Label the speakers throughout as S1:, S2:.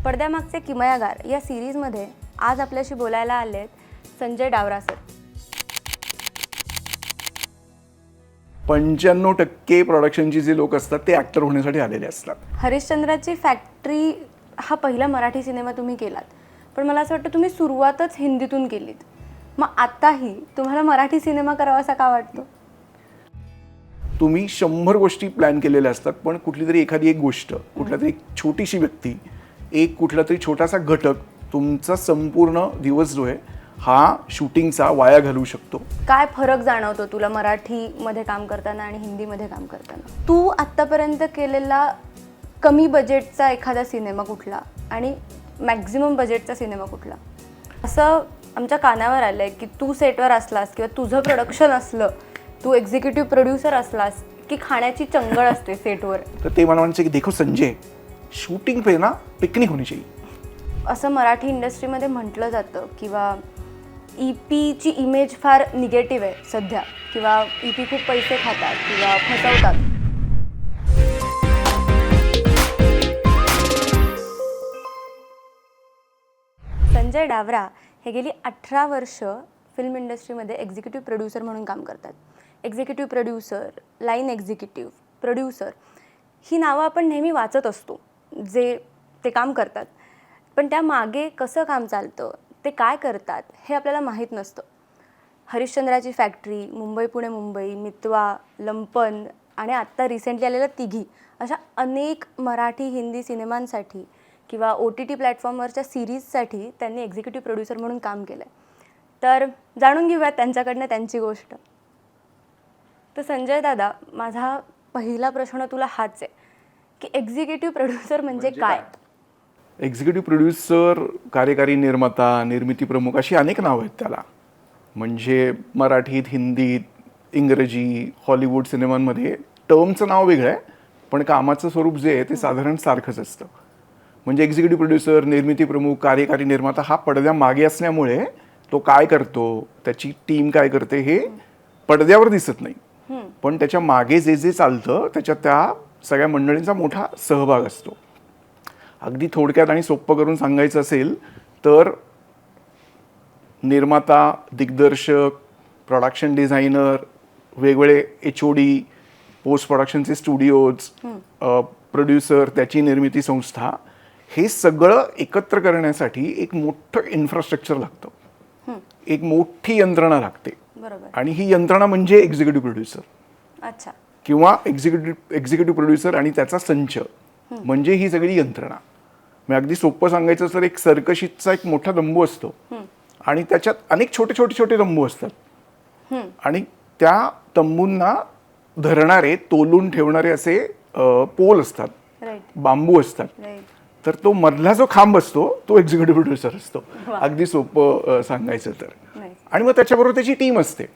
S1: पडद्यामागचे किमयागार या सिरीजमध्ये आज आपल्याशी बोलायला आलेत संजय डावरा सर.
S2: 95% प्रोडक्शनची जे लोक असतात ते ॲक्टर होण्यासाठी आलेले असतात.
S1: हरिश्चंद्राची फॅक्टरी हा पहिला मराठी सिनेमा तुम्ही केलात, पण मला असं वाटतं तुम्ही सुरुवातच हिंदीतून केलीत. मग आताही तुम्हाला मराठी सिनेमा करावासा का वाटतो?
S2: तुम्ही 100 गोष्टी प्लॅन केलेल्या असतात, पण कुठली तरी एखादी एक गोष्ट, कुठल्या तरी एक छोटीशी व्यक्ती, एक कुठला तरी छोटासा घटक तुमचा संपूर्ण दिवस जो आहे हा शूटिंगचा वाया घालवू शकतो.
S1: काय फरक जाणवतो तुला मराठीमध्ये काम करताना आणि हिंदीमध्ये काम करताना? तू आत्तापर्यंत केलेला कमी बजेटचा एखादा सिनेमा कुठला आणि मॅक्झिमम बजेटचा सिनेमा कुठला? असं आमच्या कानावर आलं आहे की तू सेटवर असलास किंवा तुझं प्रोडक्शन असलं, तू एक्झिक्युटिव्ह प्रोड्युसर असलास की खाण्याची चंगळ असते सेटवर.
S2: तर ते मला म्हणायचं की देखो संजय, शूटिंग पे ना पिकनिक होनी चाहिए.
S1: असं मराठी इंडस्ट्रीमध्ये म्हटलं जातं किंवा ईपीची इमेज फार निगेटिव्ह आहे सध्या, किंवा ईपी खूप पैसे खातात किंवा फसवतात. संजय डावरा हे गेली 18 वर्ष फिल्म इंडस्ट्रीमध्ये एक्झिक्युटिव्ह प्रोड्युसर म्हणून काम करतात. Executive producer, line executive, producer ही नावं आपण नेहमी वाचत असतो जे ते काम करतात, पण त्यामागे कसं काम चालतं, ते काय करतात हे आपल्याला माहीत नसतं. हरिश्चंद्राची फॅक्टरी, मुंबई पुणे मुंबई, मितवा, लंपन आणि आत्ता रिसेंटली आलेल्या तिघी अशा अनेक मराठी हिंदी सिनेमांसाठी किंवा OTT प्लॅटफॉर्मवरच्या सिरीजसाठी त्यांनी एक्झिक्युटिव्ह प्रोड्युसर म्हणून काम केलं आहे. तर जाणून घेऊयात त्यांच्याकडनं त्यांची गोष्ट. तर संजय दादा, माझा पहिला प्रश्न तुला हाच आहे की एक्झिक्युटिव्ह प्रोड्युसर म्हणजे काय?
S2: एक्झिक्युटिव्ह प्रोड्युसर, कार्यकारी निर्माता, निर्मिती प्रमुख अशी अनेक नावं आहेत त्याला. म्हणजे मराठीत, हिंदीत, इंग्रजी, हॉलिवूड सिनेमांमध्ये टर्मचं नाव वेगळं आहे, पण कामाचं स्वरूप जे आहे ते साधारण सारखंच असतं. म्हणजे एक्झिक्युटिव्ह प्रोड्युसर, निर्मिती प्रमुख, कार्यकारी निर्माता हा पडद्या मागे असल्यामुळे तो काय करतो, त्याची टीम काय करते हे पडद्यावर दिसत नाही, पण त्याच्या मागे जे जे चालतं त्याच्यात त्या सगळ्या मंडळींचा मोठा सहभाग असतो. अगदी थोडक्यात आणि सोपं करून सांगायचं असेल तर निर्माता, दिग्दर्शक, प्रोडक्शन डिझायनर, वेगवेगळे HOD, पोस्ट प्रोडक्शनचे स्टुडिओज, प्रोड्युसर, त्याची निर्मिती संस्था, हे सगळं एकत्र करण्यासाठी एक मोठं इन्फ्रास्ट्रक्चर लागतं, एक मोठी यंत्रणा लागते.
S1: बरोबर.
S2: आणि ही यंत्रणा म्हणजे एक्झिक्युटिव्ह प्रोड्युसर.
S1: अच्छा.
S2: किंवा एक्झिक्युटिव्ह प्रोड्युसर आणि त्याचा संच म्हणजे ही सगळी यंत्रणा. मी अगदी सोपं सांगायचं तर एक सर्कशीचा एक मोठा तंबू असतो आणि त्याच्यात अनेक छोटे छोटे छोटे तंबू असतात आणि त्या तंबूंना धरणारे, तोलून ठेवणारे असे पोल असतात, बांबू असतात. तर तो मधला जो खांब असतो तो एक्झिक्युटिव्ह प्रोड्युसर असतो, अगदी सोपं सांगायचं तर. आणि मग त्याच्याबरोबर त्याची टीम असते.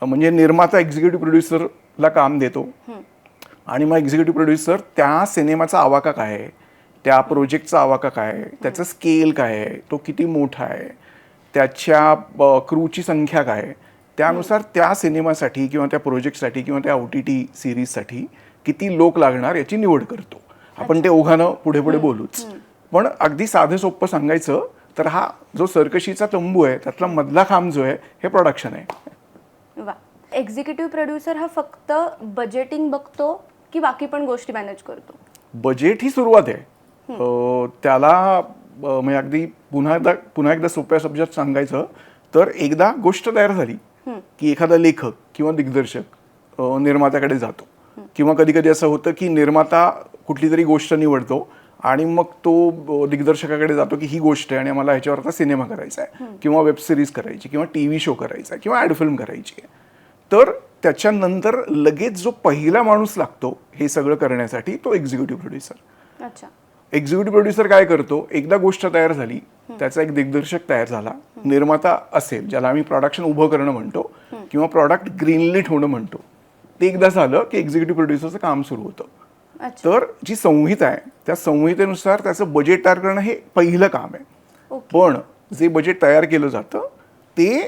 S2: म्हणजे निर्माता एक्झिक्युटिव्ह प्रोड्युसरला काम देतो आणि मग एक्झिक्युटिव्ह प्रोड्युसर त्या सिनेमाचा आवाका काय आहे, त्या प्रोजेक्टचा आवाका काय आहे, त्याचं स्केल काय आहे, तो किती मोठा आहे, त्याच्या क्रूची संख्या काय आहे, त्यानुसार त्या सिनेमासाठी किंवा त्या प्रोजेक्टसाठी किंवा त्या OTT सिरीजसाठी किती लोक लागणार याची निवड करतो. आपण ते ओघानं पुढे पुढे बोलूच, पण अगदी साधं सोपं सांगायचं तर हा जो सर्कशीचा तंबू आहे त्यातला मधला खांब जो आहे हे प्रोडक्शन आहे.
S1: वा. एक्झिक्युटिव्ह प्रोड्युसर हा फक्त बजेटिंग बघतो की बाकी पण गोष्टी मॅनेज करतो?
S2: बजेट ही सुरुवात आहे. त्याला म्हणजे अगदी पुन्हा एकदा सोप्या शब्दात सांगायचं तर एकदा गोष्ट तयार झाली की एखादा लेखक किंवा दिग्दर्शक निर्मात्याकडे जातो, किंवा कधी कधी असं होतं की निर्माता कुठली तरी गोष्ट निवडतो आणि मग तो दिग्दर्शकाकडे जातो की ही गोष्ट आहे आणि आम्हाला ह्याच्यावर आता सिनेमा करायचा आहे किंवा वेब सिरीज करायची किंवा TV शो करायचा आहे किंवा ॲड फिल्म करायची आहे. तर त्याच्यानंतर लगेच जो पहिला माणूस लागतो हे सगळं करण्यासाठी तो एक्झिक्युटिव्ह प्रोड्युसर.
S1: अच्छा.
S2: एक्झिक्युटिव्ह प्रोड्युसर काय करतो, एकदा गोष्ट तयार झाली, त्याचा एक दिग्दर्शक तयार झाला, निर्माता असेल ज्याला आम्ही प्रोडक्शन उभं करणं म्हणतो किंवा प्रॉडक्ट ग्रीनलिट होणं म्हणतो, ते एकदा झालं की एक्झिक्युटिव्ह प्रोड्युसरचं काम सुरू होतं. तर जी संहिता आहे त्या संहितेनुसार त्याचं बजेट तयार करणं हे पहिलं काम आहे. पण जे बजेट तयार केलं जातं ते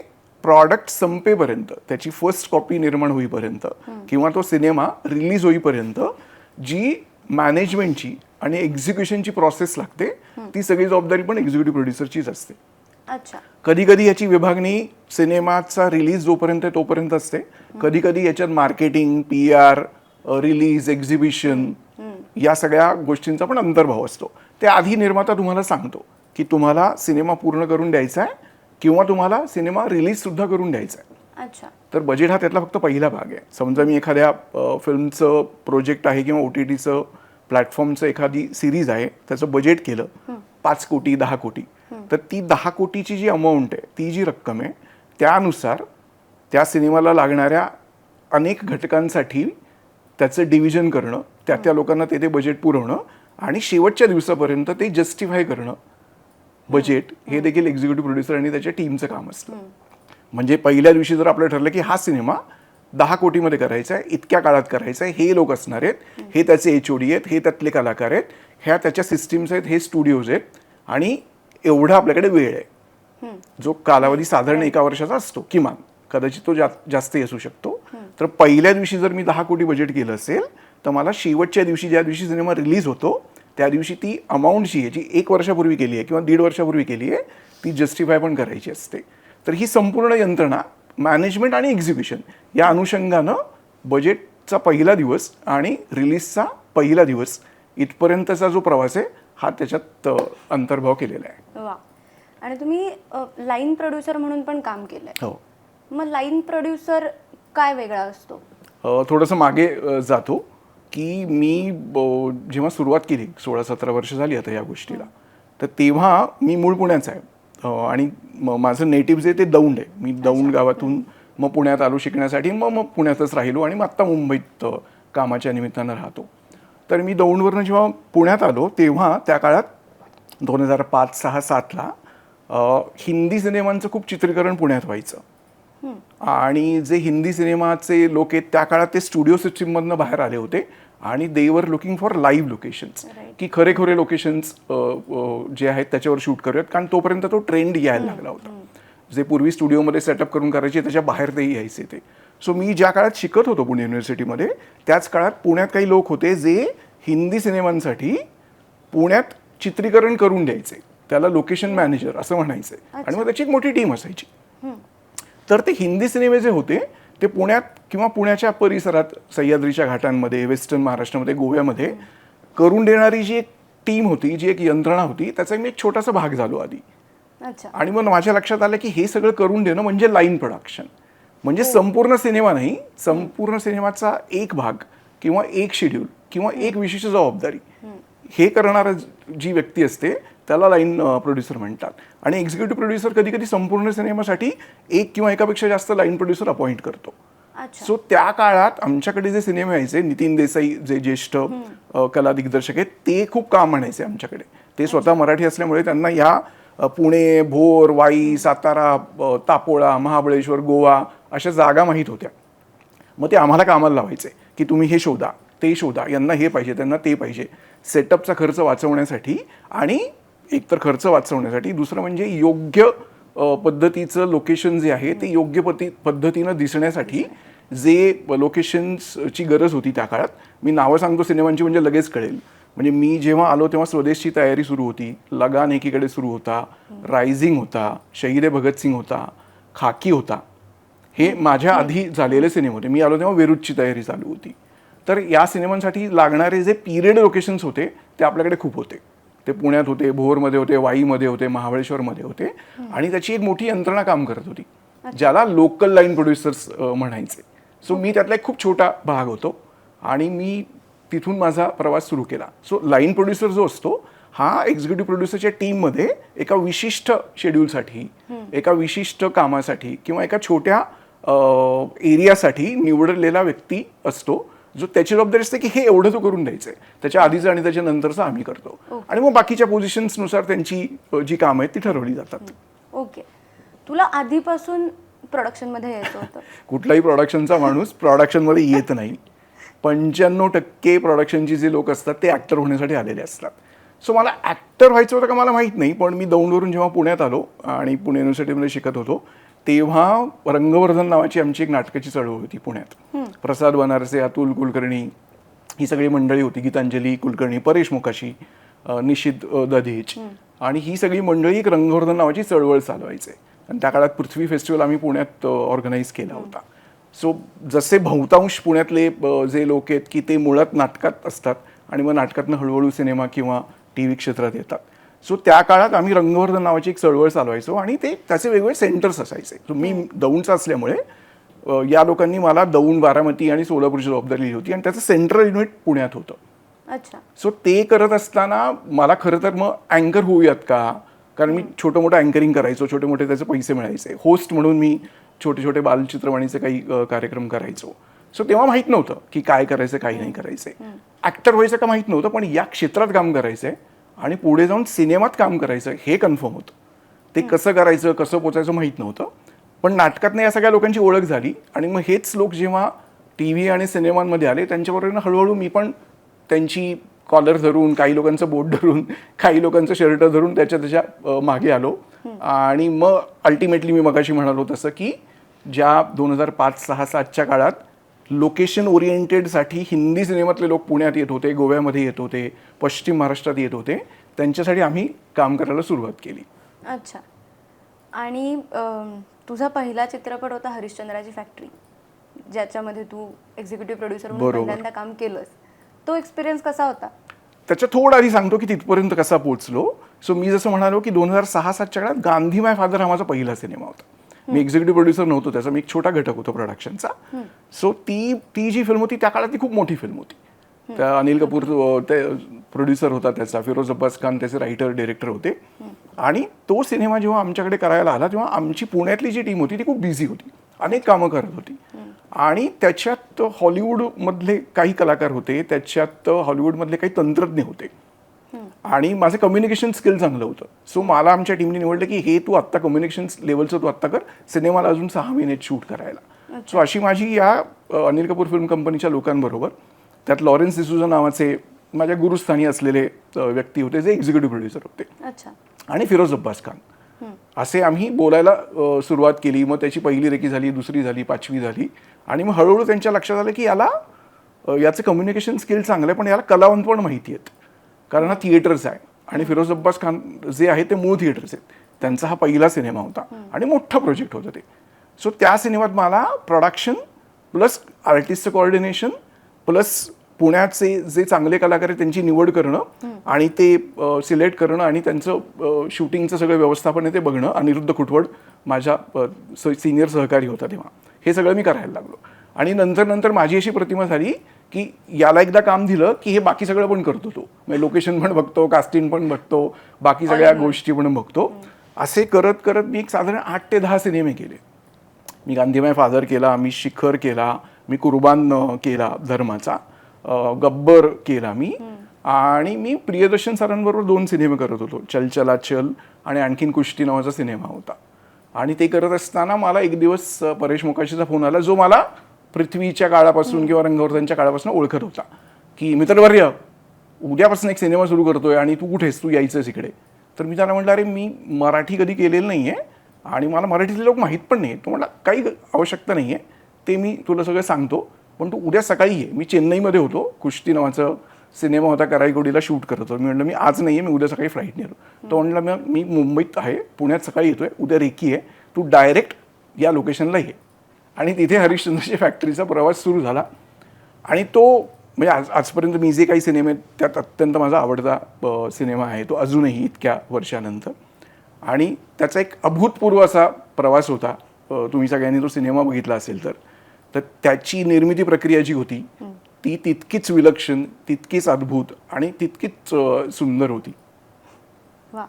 S2: प्रॉडक्ट संपेपर्यंत, त्याची फर्स्ट कॉपी निर्माण होईपर्यंत किंवा तो सिनेमा रिलीज होईपर्यंत जी मॅनेजमेंटची आणि एक्झिक्युशनची प्रोसेस लागते, ती सगळी जबाबदारी पण एक्झिक्युटिव्ह प्रोड्युसरचीच असते.
S1: अच्छा.
S2: कधी कधी याची विभागणी सिनेमाचा रिलीज जोपर्यंत आहे तोपर्यंत असते, कधी कधी याच्यात मार्केटिंग, PR, रिलीज, एक्झिबिशन या सगळ्या गोष्टींचा पण अंतर्भाव असतो. त्याआधी निर्माता तुम्हाला सांगतो की तुम्हाला सिनेमा पूर्ण करून द्यायचा आहे किंवा तुम्हाला सिनेमा रिलीज सुद्धा करून द्यायचा आहे.
S1: अच्छा.
S2: तर बजेट हा त्यातला फक्त पहिला भाग आहे. समजा मी एखाद्या फिल्मचं प्रोजेक्ट आहे किंवा OTTचं प्लॅटफॉर्मचं एखादी सिरीज आहे, त्याचं बजेट केलं 5 कोटी 10 कोटी, तर ती 10 कोटीची जी अमाऊंट आहे, ती जी रक्कम आहे, त्यानुसार त्या सिनेमाला लागणाऱ्या अनेक घटकांसाठी त्याचं डिव्हिजन करणं, त्या लोकांना ते बजेट पुरवणं आणि शेवटच्या दिवसापर्यंत ते जस्टिफाय करणं बजेट, हे देखील एक्झिक्युटिव्ह प्रोड्युसर आणि त्याच्या टीमचं काम असतं. म्हणजे पहिल्या दिवशी जर आपलं ठरलं की हा सिनेमा 10 कोटीमध्ये करायचा आहे, इतक्या काळात करायचा आहे, हे लोक असणार आहेत, हे त्याचे HOD आहेत, हे त्यातले कलाकार आहेत, ह्या त्याच्या सिस्टीम्स आहेत, हे स्टुडिओज आहेत आणि एवढा आपल्याकडे वेळ आहे, जो कालावधी साधारण 1 वर्षाचा असतो किमान, कदाचित तो जास्तही असू शकतो. तर पहिल्या दिवशी जर मी 10 कोटी बजेट केलं असेल तर मला शेवटच्या दिवशी, ज्या दिवशी सिनेमा रिलीज होतो, त्या दिवशी ती अमाऊंट जी आहे, जी 1 वर्षापूर्वी केली आहे किंवा 1.5 वर्षापूर्वी केली आहे, ती जस्टिफाय पण करायची असते. तर ही संपूर्ण यंत्रणा, मॅनेजमेंट आणि एक्झिक्युशन या अनुषंगानं बजेटचा पहिला दिवस आणि रिलीजचा पहिला दिवस इथपर्यंतचा जो प्रवास आहे, हा त्याच्यात अंतर्भाव केलेला आहे.
S1: वा. आणि तुम्ही लाईन प्रोड्युसर म्हणून पण काम केलंय.
S2: हो.
S1: मग लाईन प्रोड्युसर काय वेगळा असतो?
S2: थोडंसं मागे जातो की मी जेव्हा सुरुवात केली, 16-17 वर्ष झाली आता या गोष्टीला, तर तेव्हा मी मूळ पुण्याचा आहे आणि माझं नेटिव्ह जे ते दौंड आहे. मी दौंड गावातून मग पुण्यात आलो शिकण्यासाठी, मग पुण्यातच राहिलो आणि मग आत्ता मुंबईत कामाच्या निमित्तानं राहतो. तर मी दौंडवरनं जेव्हा पुण्यात आलो तेव्हा त्या काळात 2005, 6, 7ला हिंदी सिनेमांचं खूप चित्रीकरण पुण्यात व्हायचं आणि जे हिंदी सिनेमाचे लोक आहेत त्या काळात ते स्टुडिओ सिस्टीममधनं बाहेर आले होते आणि दे were looking for live locations, की खरे लोकेशन्स जे आहेत त्याच्यावर शूट करूयात, कारण तोपर्यंत तो ट्रेंड यायला लागला होता. जे पूर्वी स्टुडिओमध्ये सेटअप करून करायचे त्याच्या बाहेर तेही यायचे ते. सो मी ज्या काळात शिकत होतो पुणे युनिव्हर्सिटीमध्ये, त्याच काळात पुण्यात काही लोक होते जे हिंदी सिनेमांसाठी पुण्यात चित्रीकरण करून द्यायचे, त्याला लोकेशन मॅनेजर असं म्हणायचे आणि मग त्याची एक मोठी टीम असायची. तर ते हिंदी सिनेमे जे होते ते पुण्यात किंवा पुण्याच्या परिसरात, सह्याद्रीच्या घाटांमध्ये, वेस्टर्न महाराष्ट्रामध्ये, गोव्यामध्ये करून देणारी जी एक टीम होती, जी एक यंत्रणा होती, त्याचा मी एक छोटासा भाग झालो आधी. आणि मग माझ्या लक्षात आलं की हे सगळं करून देणं म्हणजे लाईन प्रोडक्शन, म्हणजे संपूर्ण सिनेमा नाही, संपूर्ण सिनेमाचा एक भाग किंवा एक शेड्यूल किंवा एक विशिष्ट जबाबदारी हे करणारा जी व्यक्ती असते त्याला लाईन प्रोड्युसर म्हणतात. आणि एक्झिक्युटिव्ह प्रोड्युसर कधी कधी संपूर्ण सिनेमासाठी एक किंवा एकापेक्षा जास्त लाईन प्रोड्युसर अपॉइंट करतो. सो त्या काळात आमच्याकडे जे सिनेमे व्हायचे, नितीन देसाई जे ज्येष्ठ कला दिग्दर्शक आहेत ते खूप काम आणायचे आमच्याकडे. ते स्वतः मराठी असल्यामुळे त्यांना या पुणे, भोर, वाई, सातारा, तापोळा, महाबळेश्वर, गोवा अशा जागा माहीत होत्या. मग ते आम्हाला कामाला लावायचे की तुम्ही हे शोधा, ते शोधा, यांना हे पाहिजे, त्यांना ते पाहिजे. सेटअपचा खर्च वाचवण्यासाठी आणि एकतर खर्च वाचवण्यासाठी, दुसरं म्हणजे योग्य पद्धतीचं लोकेशन जे आहे ते योग्य पद्धतीनं दिसण्यासाठी जे लोकेशन्सची गरज होती त्या काळात. मी नावं सांगतो सिनेमांची म्हणजे लगेच कळेल. म्हणजे मी जेव्हा आलो तेव्हा स्वदेशची तयारी सुरू होती, लगान एकीकडे सुरू होता, रायझिंग होता, शहीद भगतसिंग होता, खाकी होता. हे माझ्या आधी झालेले सिनेमे होते. मी आलो तेव्हा वेरूळची तयारी चालू होती. तर या सिनेमांसाठी लागणारे जे पिरियड लोकेशन्स होते ते आपल्याकडे खूप होते. ते पुण्यात होते, भोरमध्ये होते, वाईमध्ये होते, महाबळेश्वरमध्ये होते आणि त्याची एक मोठी यंत्रणा काम करत होती ज्याला लोकल लाईन प्रोड्युसर्स म्हणायचे. सो मी त्यातला एक खूप छोटा भाग होतो आणि मी तिथून माझा प्रवास सुरू केला. सो लाईन प्रोड्युसर जो असतो हा एक्झिक्युटिव्ह प्रोड्युसरच्या टीममध्ये एका विशिष्ट शेड्यूलसाठी, एका विशिष्ट कामासाठी किंवा एका छोट्या एरियासाठी निवडलेला व्यक्ती असतो, जो त्याची जबाबदारी असते की हे एवढं तो करून द्यायचं आहे, त्याच्या आधीचं आणि त्याच्या नंतरचं आम्ही करतो. आणि मग बाकीच्या पोझिशन्सनुसार त्यांची जी कामं आहेत ती ठरवली जातात.
S1: ओके. तुला आधीपासून प्रोडक्शनमध्ये यायचं होतं?
S2: कुठलाही प्रोडक्शनचा माणूस प्रोडक्शनमध्ये येत नाही. 95% प्रोडक्शनची जे लोक असतात ते ॲक्टर होण्यासाठी आलेले असतात. सो मला ॲक्टर व्हायचं होतं का मला माहीत नाही, पण मी दौंडवरून जेव्हा पुण्यात आलो आणि पुणे युनिव्हर्सिटीमध्ये शिकत होतो तेव्हा रंगवर्धन नावाची आमची एक नाटकाची चळवळ होती पुण्यात. प्रसाद बनारसे, अतुल कुलकर्णी ही सगळी मंडळी होती, गीतांजली कुलकर्णी, परेश मोकाशी, निशित दधीच, आणि ही सगळी मंडळी एक रंगवर्धन नावाची चळवळ चालवायचे. आणि त्या काळात पृथ्वी फेस्टिवल आम्ही पुण्यात ऑर्गनाईज केला होता. सो जसे बहुतांश पुण्यातले जे लोक आहेत की ते मुळात नाटकात असतात आणि मग नाटकातनं हळूहळू सिनेमा किंवा टी व्ही क्षेत्रात येतात. सो त्या काळात आम्ही रंगवर्धन नावाची एक चळवळ चालवायचो आणि ते त्याचे वेगवेगळे सेंटर्स असायचे. सो मी दौंडचा असल्यामुळे या लोकांनी मला दौंड, बारामती आणि सोलापूरची जबाबदारी दिली होती आणि त्याचं सेंट्रल युनिट पुण्यात होतं.
S1: अच्छा.
S2: सो ते करत असताना मला खरं तर मग अँकर होऊयात का, कारण मी छोटं मोठं अँकरिंग करायचो, छोटे मोठे त्याचे पैसे मिळायचे. होस्ट म्हणून मी छोटे छोटे बालचित्रवाणीचे काही कार्यक्रम करायचो. सो तेव्हा माहीत नव्हतं की काय करायचं काय नाही करायचं. ॲक्टर व्हायचं का माहीत नव्हतं, पण या क्षेत्रात काम करायचं आहे आणि पुढे जाऊन सिनेमात काम करायचं हे कन्फर्म होतं. ते कसं करायचं कसं पोचायचं माहीत नव्हतं, पण नाटकातनं या सगळ्या लोकांची ओळख झाली आणि मग हेच लोक जेव्हा टी व्ही आणि सिनेमांमध्ये आले त्यांच्याबरोबर हळूहळू मी पण त्यांची कॉलर धरून, काही लोकांचं बोट धरून, काही लोकांचं शर्ट धरून त्याच्या मागे आलो. आणि मग अल्टिमेटली मी मगाशी म्हणालो तसं की ज्या 2005, 6, 7च्या काळात लोकेशन ओरिएंटेडसाठी हिंदी सिनेमातले लोक पुण्यात येत होते, गोव्यामध्ये येत होते, पश्चिम महाराष्ट्रात येत होते, त्यांच्यासाठी आम्ही काम करायला सुरुवात केली.
S1: अच्छा. आणि तुझा पहिला चित्रपट होता हरिश्चंद्राची फॅक्टरी, ज्याच्यामध्ये तू एक्झिक्युटिव्ह प्रोड्युसर म्हणून पहिल्यांदा काम केलंस. तो एक्सपिरियन्स कसा होता?
S2: त्याच्या थोडं आधी सांगतो की तिथपर्यंत कसा पोहोचलो. सो मी जसं म्हणालो की 2006-7च्या काळात गांधी माय फादर हा माझा पहिला सिनेमा होता. मी एक्झिक्युटिव्ह प्रोड्युसर नव्हतो त्याचा, मी एक छोटा घटक होतो प्रोडक्शनचा. सो ती जी फिल्म होती त्या काळात ती खूप मोठी फिल्म होती. त्या अनिल कपूर ते प्रोड्युसर होता त्याचा, फिरोज अब्बास खान त्याचे रायटर डिरेक्टर होते. आणि तो सिनेमा जेव्हा आमच्याकडे करायला आला तेव्हा आमची पुण्यातली जी टीम होती ती खूप बिझी होती, अनेक कामं करत होती. आणि त्याच्यात हॉलिवूडमधले काही कलाकार होते, त्याच्यात हॉलिवूडमधले काही तंत्रज्ञ होते आणि माझं कम्युनिकेशन स्किल चांगलं होतं. सो मला आमच्या टीमने निवडलं की हे तू आत्ता कम्युनिकेशन लेवलचं तू आत्ता कर, सिनेमाला अजून 6 महिने शूट करायला. सो अशी माझी या अनिल कपूर फिल्म कंपनीच्या लोकांबरोबर, त्यात लॉरेन्स डिसूजा नावाचे माझ्या गुरुस्थानी असलेले व्यक्ती होते जे एक्झिक्युटिव्ह प्रोड्युसर होते. अच्छा. आणि फिरोज अब्बास खान, असे आम्ही बोलायला सुरुवात केली. मग त्याची पहिली रेकी झाली, दुसरी झाली, 5वी झाली आणि मग हळूहळू त्यांच्या लक्षात आलं की याचं कम्युनिकेशन स्किल चांगलं आहे, पण याला कलावंत पण माहिती आहेत, कारण हा थिएटर्स आहे. आणि फिरोज अब्बास खान जे आहे ते मूळ थिएटर्स आहेत. त्यांचा हा पहिला सिनेमा होता आणि मोठा प्रोजेक्ट होता ते. सो त्या सिनेमात मला प्रोडक्शन प्लस आर्टिस्टचं कोऑर्डिनेशन प्लस पुण्याचे जे चांगले कलाकार आहेत त्यांची निवड करणं आणि ते सिलेक्ट करणं आणि त्यांचं शूटिंगचं सगळं व्यवस्थापन आहे ते बघणं. अनिरुद्ध खुटवड माझ्या सिनियर सहकारी होता तेव्हा, हे सगळं मी करायला लागलो. आणि नंतर माझी अशी प्रतिमा झाली की याला एकदा काम दिलं की हे बाकी सगळं पण करतो तो, म्हणजे लोकेशन पण बघतो, कास्टिंग पण बघतो, बाकी सगळ्या गोष्टी पण बघतो. असे करत करत मी एक साधारण 8 ते 10 सिनेमे केले. मी गांधीमाय फादर केला, मी शिखर केला, मी कुर्बान केला धर्माचा, गब्बर केला मी, आणि मी प्रियदर्शन सरांबरोबर 2 सिनेमे करत होतो, चल चला चल आणि आणखीन कुश्ती नावाचा सिनेमा होता. आणि ते करत असताना मला एक दिवस परेश मोकाशीचा फोन आला, जो मला पृथ्वीच्या काळापासून किंवा रंगवर्धनच्या काळापासून ओळखत होता, की मित्रवर्य उद्यापासून एक सिनेमा सुरू करतोय आणि तू कुठेस, तू यायचंस इकडे. तर मी त्याला म्हटलं, अरे मी मराठी कधी केलेलं नाही आहे आणि मला मराठीतले लोक माहीत पण नाही. तो म्हटला काही आवश्यकता नाही आहे, ते मी तुला सगळं सांगतो, पण तू उद्या सकाळी ये. मी चेन्नईमध्ये होतो, कुश्ती नावाचं सिनेमा होता, कराईगोडीला शूट करत होतो. मी म्हटलं मी आज नाही आहे, मी उद्या सकाळी फ्लाईटने येतो. तो म्हटला मग मी मुंबईत आहे, पुण्यात सकाळी येतोय, उद्या रेकी आहे, तू डायरेक्ट या लोकेशनला ये. आणि तिथे हरिश्चंद्रची फॅक्टरीचा प्रवास सुरू झाला. आणि तो म्हणजे आजपर्यंत मी जे काही सिनेमे आहेत त्यात अत्यंत माझा आवडता सिनेमा आहे तो, अजूनही इतक्या वर्षानंतर. आणि त्याचा एक अभूतपूर्व असा प्रवास होता. तुम्ही सगळ्यांनी तो सिनेमा बघितला असेल तर त्याची निर्मिती प्रक्रिया जी होती ती तितकीच विलक्षण, तितकीच अद्भुत आणि तितकीच सुंदर होती.
S1: वा.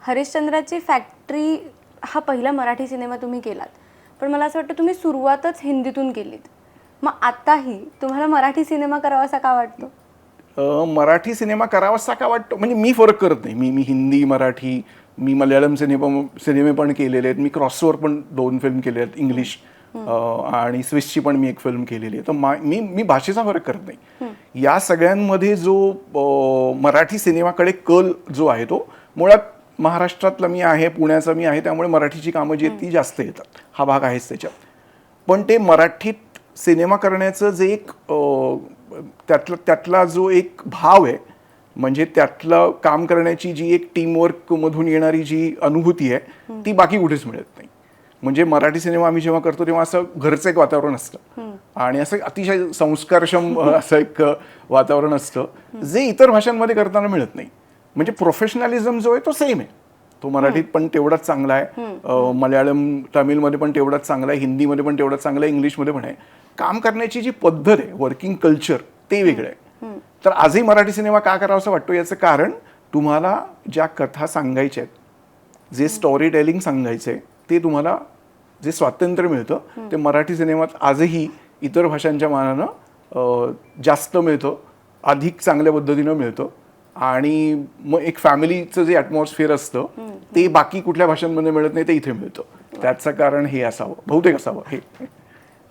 S1: हरिश्चंद्राची फॅक्टरी हा पहिला मराठी सिनेमा तुम्ही केलात, पण मला असं वाटतं तुम्ही सुरुवातच हिंदीतून केलीत. मग आताही तुम्हाला मराठी सिनेमा करावासा का वाटतो?
S2: मराठी सिनेमा करावासा का वाटतो म्हणजे मी फरक करत नाही. मी हिंदी, मराठी, मी मल्याळम सिनेमे पण केलेले आहेत, मी क्रॉसओव्हर पण 2 फिल्म केले आहेत, इंग्लिश आणि स्विसची पण मी एक फिल्म केलेली आहे. तर मी भाषेचा फरक करत नाही. या सगळ्यांमध्ये जो मराठी सिनेमाकडे कल जो आहे तो मुळात महाराष्ट्रातला मी आहे, पुण्याचा मी आहे, त्यामुळे मराठीची कामं जी आहेत ती जास्त येतात, हा भाग आहेच त्याच्यात. पण ते मराठीत सिनेमा करण्याचं जे एक त्यातला जो एक भाव आहे, म्हणजे त्यातलं काम करण्याची जी एक टीमवर्कमधून येणारी जी अनुभूती आहे ती बाकी कुठेच मिळत नाही. म्हणजे मराठी सिनेमा आम्ही जेव्हा करतो तेव्हा असं घरचं एक वातावरण असतं आणि असं अतिशय संस्कारक्षम असं एक वातावरण असतं जे इतर भाषांमध्ये करताना मिळत नाही. म्हणजे प्रोफेशनलिझम जो आहे तो सेम आहे. तो मराठीत पण तेवढाच चांगला आहे, मल्याळम तमिळमध्ये पण तेवढाच चांगला आहे, हिंदीमध्ये पण तेवढाच चांगला आहे, इंग्लिशमध्ये पण आहे. काम करण्याची जी पद्धत आहे, वर्किंग कल्चर, ते वेगळं आहे. तर आजही मराठी सिनेमा का करावा असं वाटतो याचं कारण तुम्हाला ज्या कथा सांगायच्या आहेत, जे स्टोरी टेलिंग सांगायचं आहे, ते तुम्हाला जे स्वातंत्र्य मिळतं ते मराठी सिनेमात आजही इतर भाषांच्या मानानं जास्त मिळतं, अधिक चांगल्या पद्धतीनं मिळतं. आणि मग एक फॅमिलीचं जे ॲटमॉस्फिअर असतं ते बाकी कुठल्या भाषांमध्ये मिळत नाही, ते इथे मिळतं. त्याचं कारण हे असावं, बहुतेक असावं हे.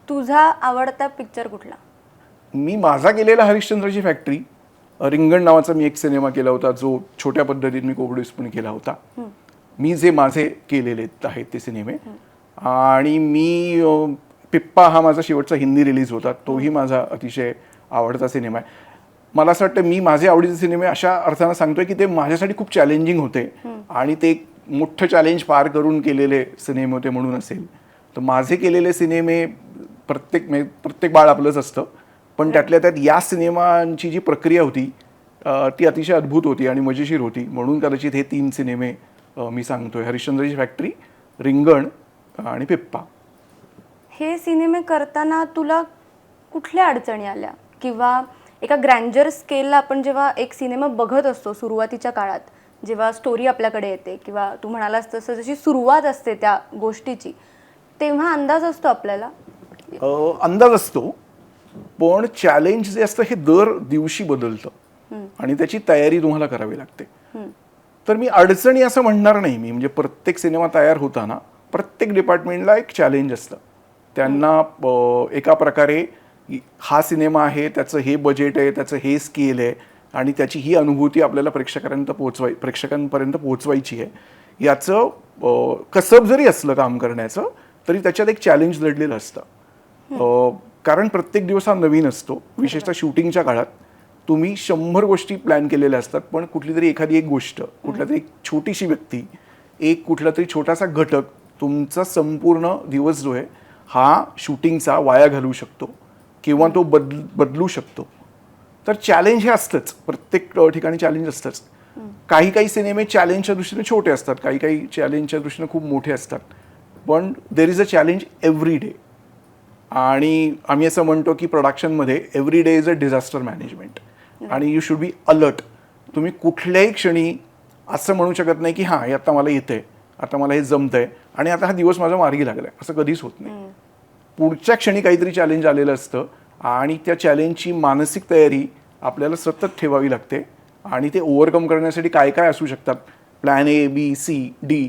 S1: तुझा आवडता पिक्चर कुठला?
S2: मी माझा केलेला हरिश्चंद्रची फॅक्टरी, रिंगण नावाचा मी एक सिनेमा केला होता जो छोट्या पद्धतीत मी कोप्रोड्यूसपणे केला होता. मी जे माझे केलेले आहेत ते सिनेमे. आणि मी पिप्पा हा माझा शेवटचा हिंदी रिलीज होता, तोही माझा अतिशय आवडता सिनेमा आहे. मला असं वाटतं मी माझे आवडीचे सिनेमे अशा अर्थानं सांगतोय की ते माझ्यासाठी खूप चॅलेंजिंग होते आणि ते एक मोठं चॅलेंज पार करून केलेले सिनेमे होते म्हणून असेल. तर माझे केलेले सिनेमे प्रत्येक बाळ आपलंच असतं, पण त्यातल्या त्यात या सिनेमांची जी प्रक्रिया होती ती अतिशय अद्भुत होती आणि मजेशीर होती. म्हणून कदाचित हे 3 सिनेमे मी सांगतोय, हरिश्चंद्रची फॅक्टरी, रिंगण आणि पिप्पा.
S1: हे सिनेमे करताना तुला कुठल्या अडचणी आल्या? किंवा एका ग्रँजर स्केलला आपण जेव्हा एक सिनेमा बघत असतो सुरुवातीच्या काळात, जेव्हा स्टोरी आपल्याकडे येते किंवा तू म्हणालास तसं जशी सुरुवात असते त्या गोष्टीची, तेव्हा अंदाज असतो आपल्याला?
S2: अंदाज असतो, पण चॅलेंज जे असतं हे दर दिवशी बदलतं आणि त्याची तयारी तुम्हाला करावी लागते. तर मी अडचणी असं म्हणणार नाही. मी म्हणजे प्रत्येक सिनेमा तयार होताना प्रत्येक डिपार्टमेंटला एक चॅलेंज असतं. त्यांना एका प्रकारे हा सिनेमा आहे, त्याचं हे बजेट आहे, त्याचं हे स्केल आहे आणि त्याची ही अनुभूती आपल्याला प्रेक्षकांपर्यंत पोहोचवायची आहे. याचं कसब जरी असलं काम करण्याचं तरी त्याच्यात एक चॅलेंज दडलेलं असतं. कारण प्रत्येक दिवस हा नवीन असतो. विशेषतः शूटिंगच्या काळात तुम्ही 100 गोष्टी प्लॅन केलेल्या असतात, पण कुठली तरी एखादी एक गोष्ट, कुठल्या तरी एक छोटीशी व्यक्ती, एक कुठला तरी छोटासा घटक तुमचा संपूर्ण दिवस जो आहे हा शूटिंगचा वाया घालवू शकतो किंवा तो बदलू शकतो. तर चॅलेंज हे असतंच, प्रत्येक ठिकाणी चॅलेंज असतंच. काही सिनेमे चॅलेंजच्या दृष्टीने छोटे असतात, काही चॅलेंजच्या दृष्टीने खूप मोठे असतात, पण there is a challenge every day. आणि आम्ही असं म्हणतो की प्रोडक्शनमध्ये every day is a disaster management आणि यू शुड बी अलर्ट. तुम्ही कुठल्याही क्षणी असं म्हणू शकत नाही की हां हे आता मला येतंय, आता मला हे जमतंय आणि आता हा दिवस माझा मार्गी लागलाय, असं कधीच होत नाही. पुढच्या क्षणी काहीतरी चॅलेंज आलेलं असतं आणि त्या चॅलेंजची मानसिक तयारी आपल्याला सतत ठेवावी लागते आणि ते ओव्हरकम करण्यासाठी काय काय असू शकतात, plan A, B, C, D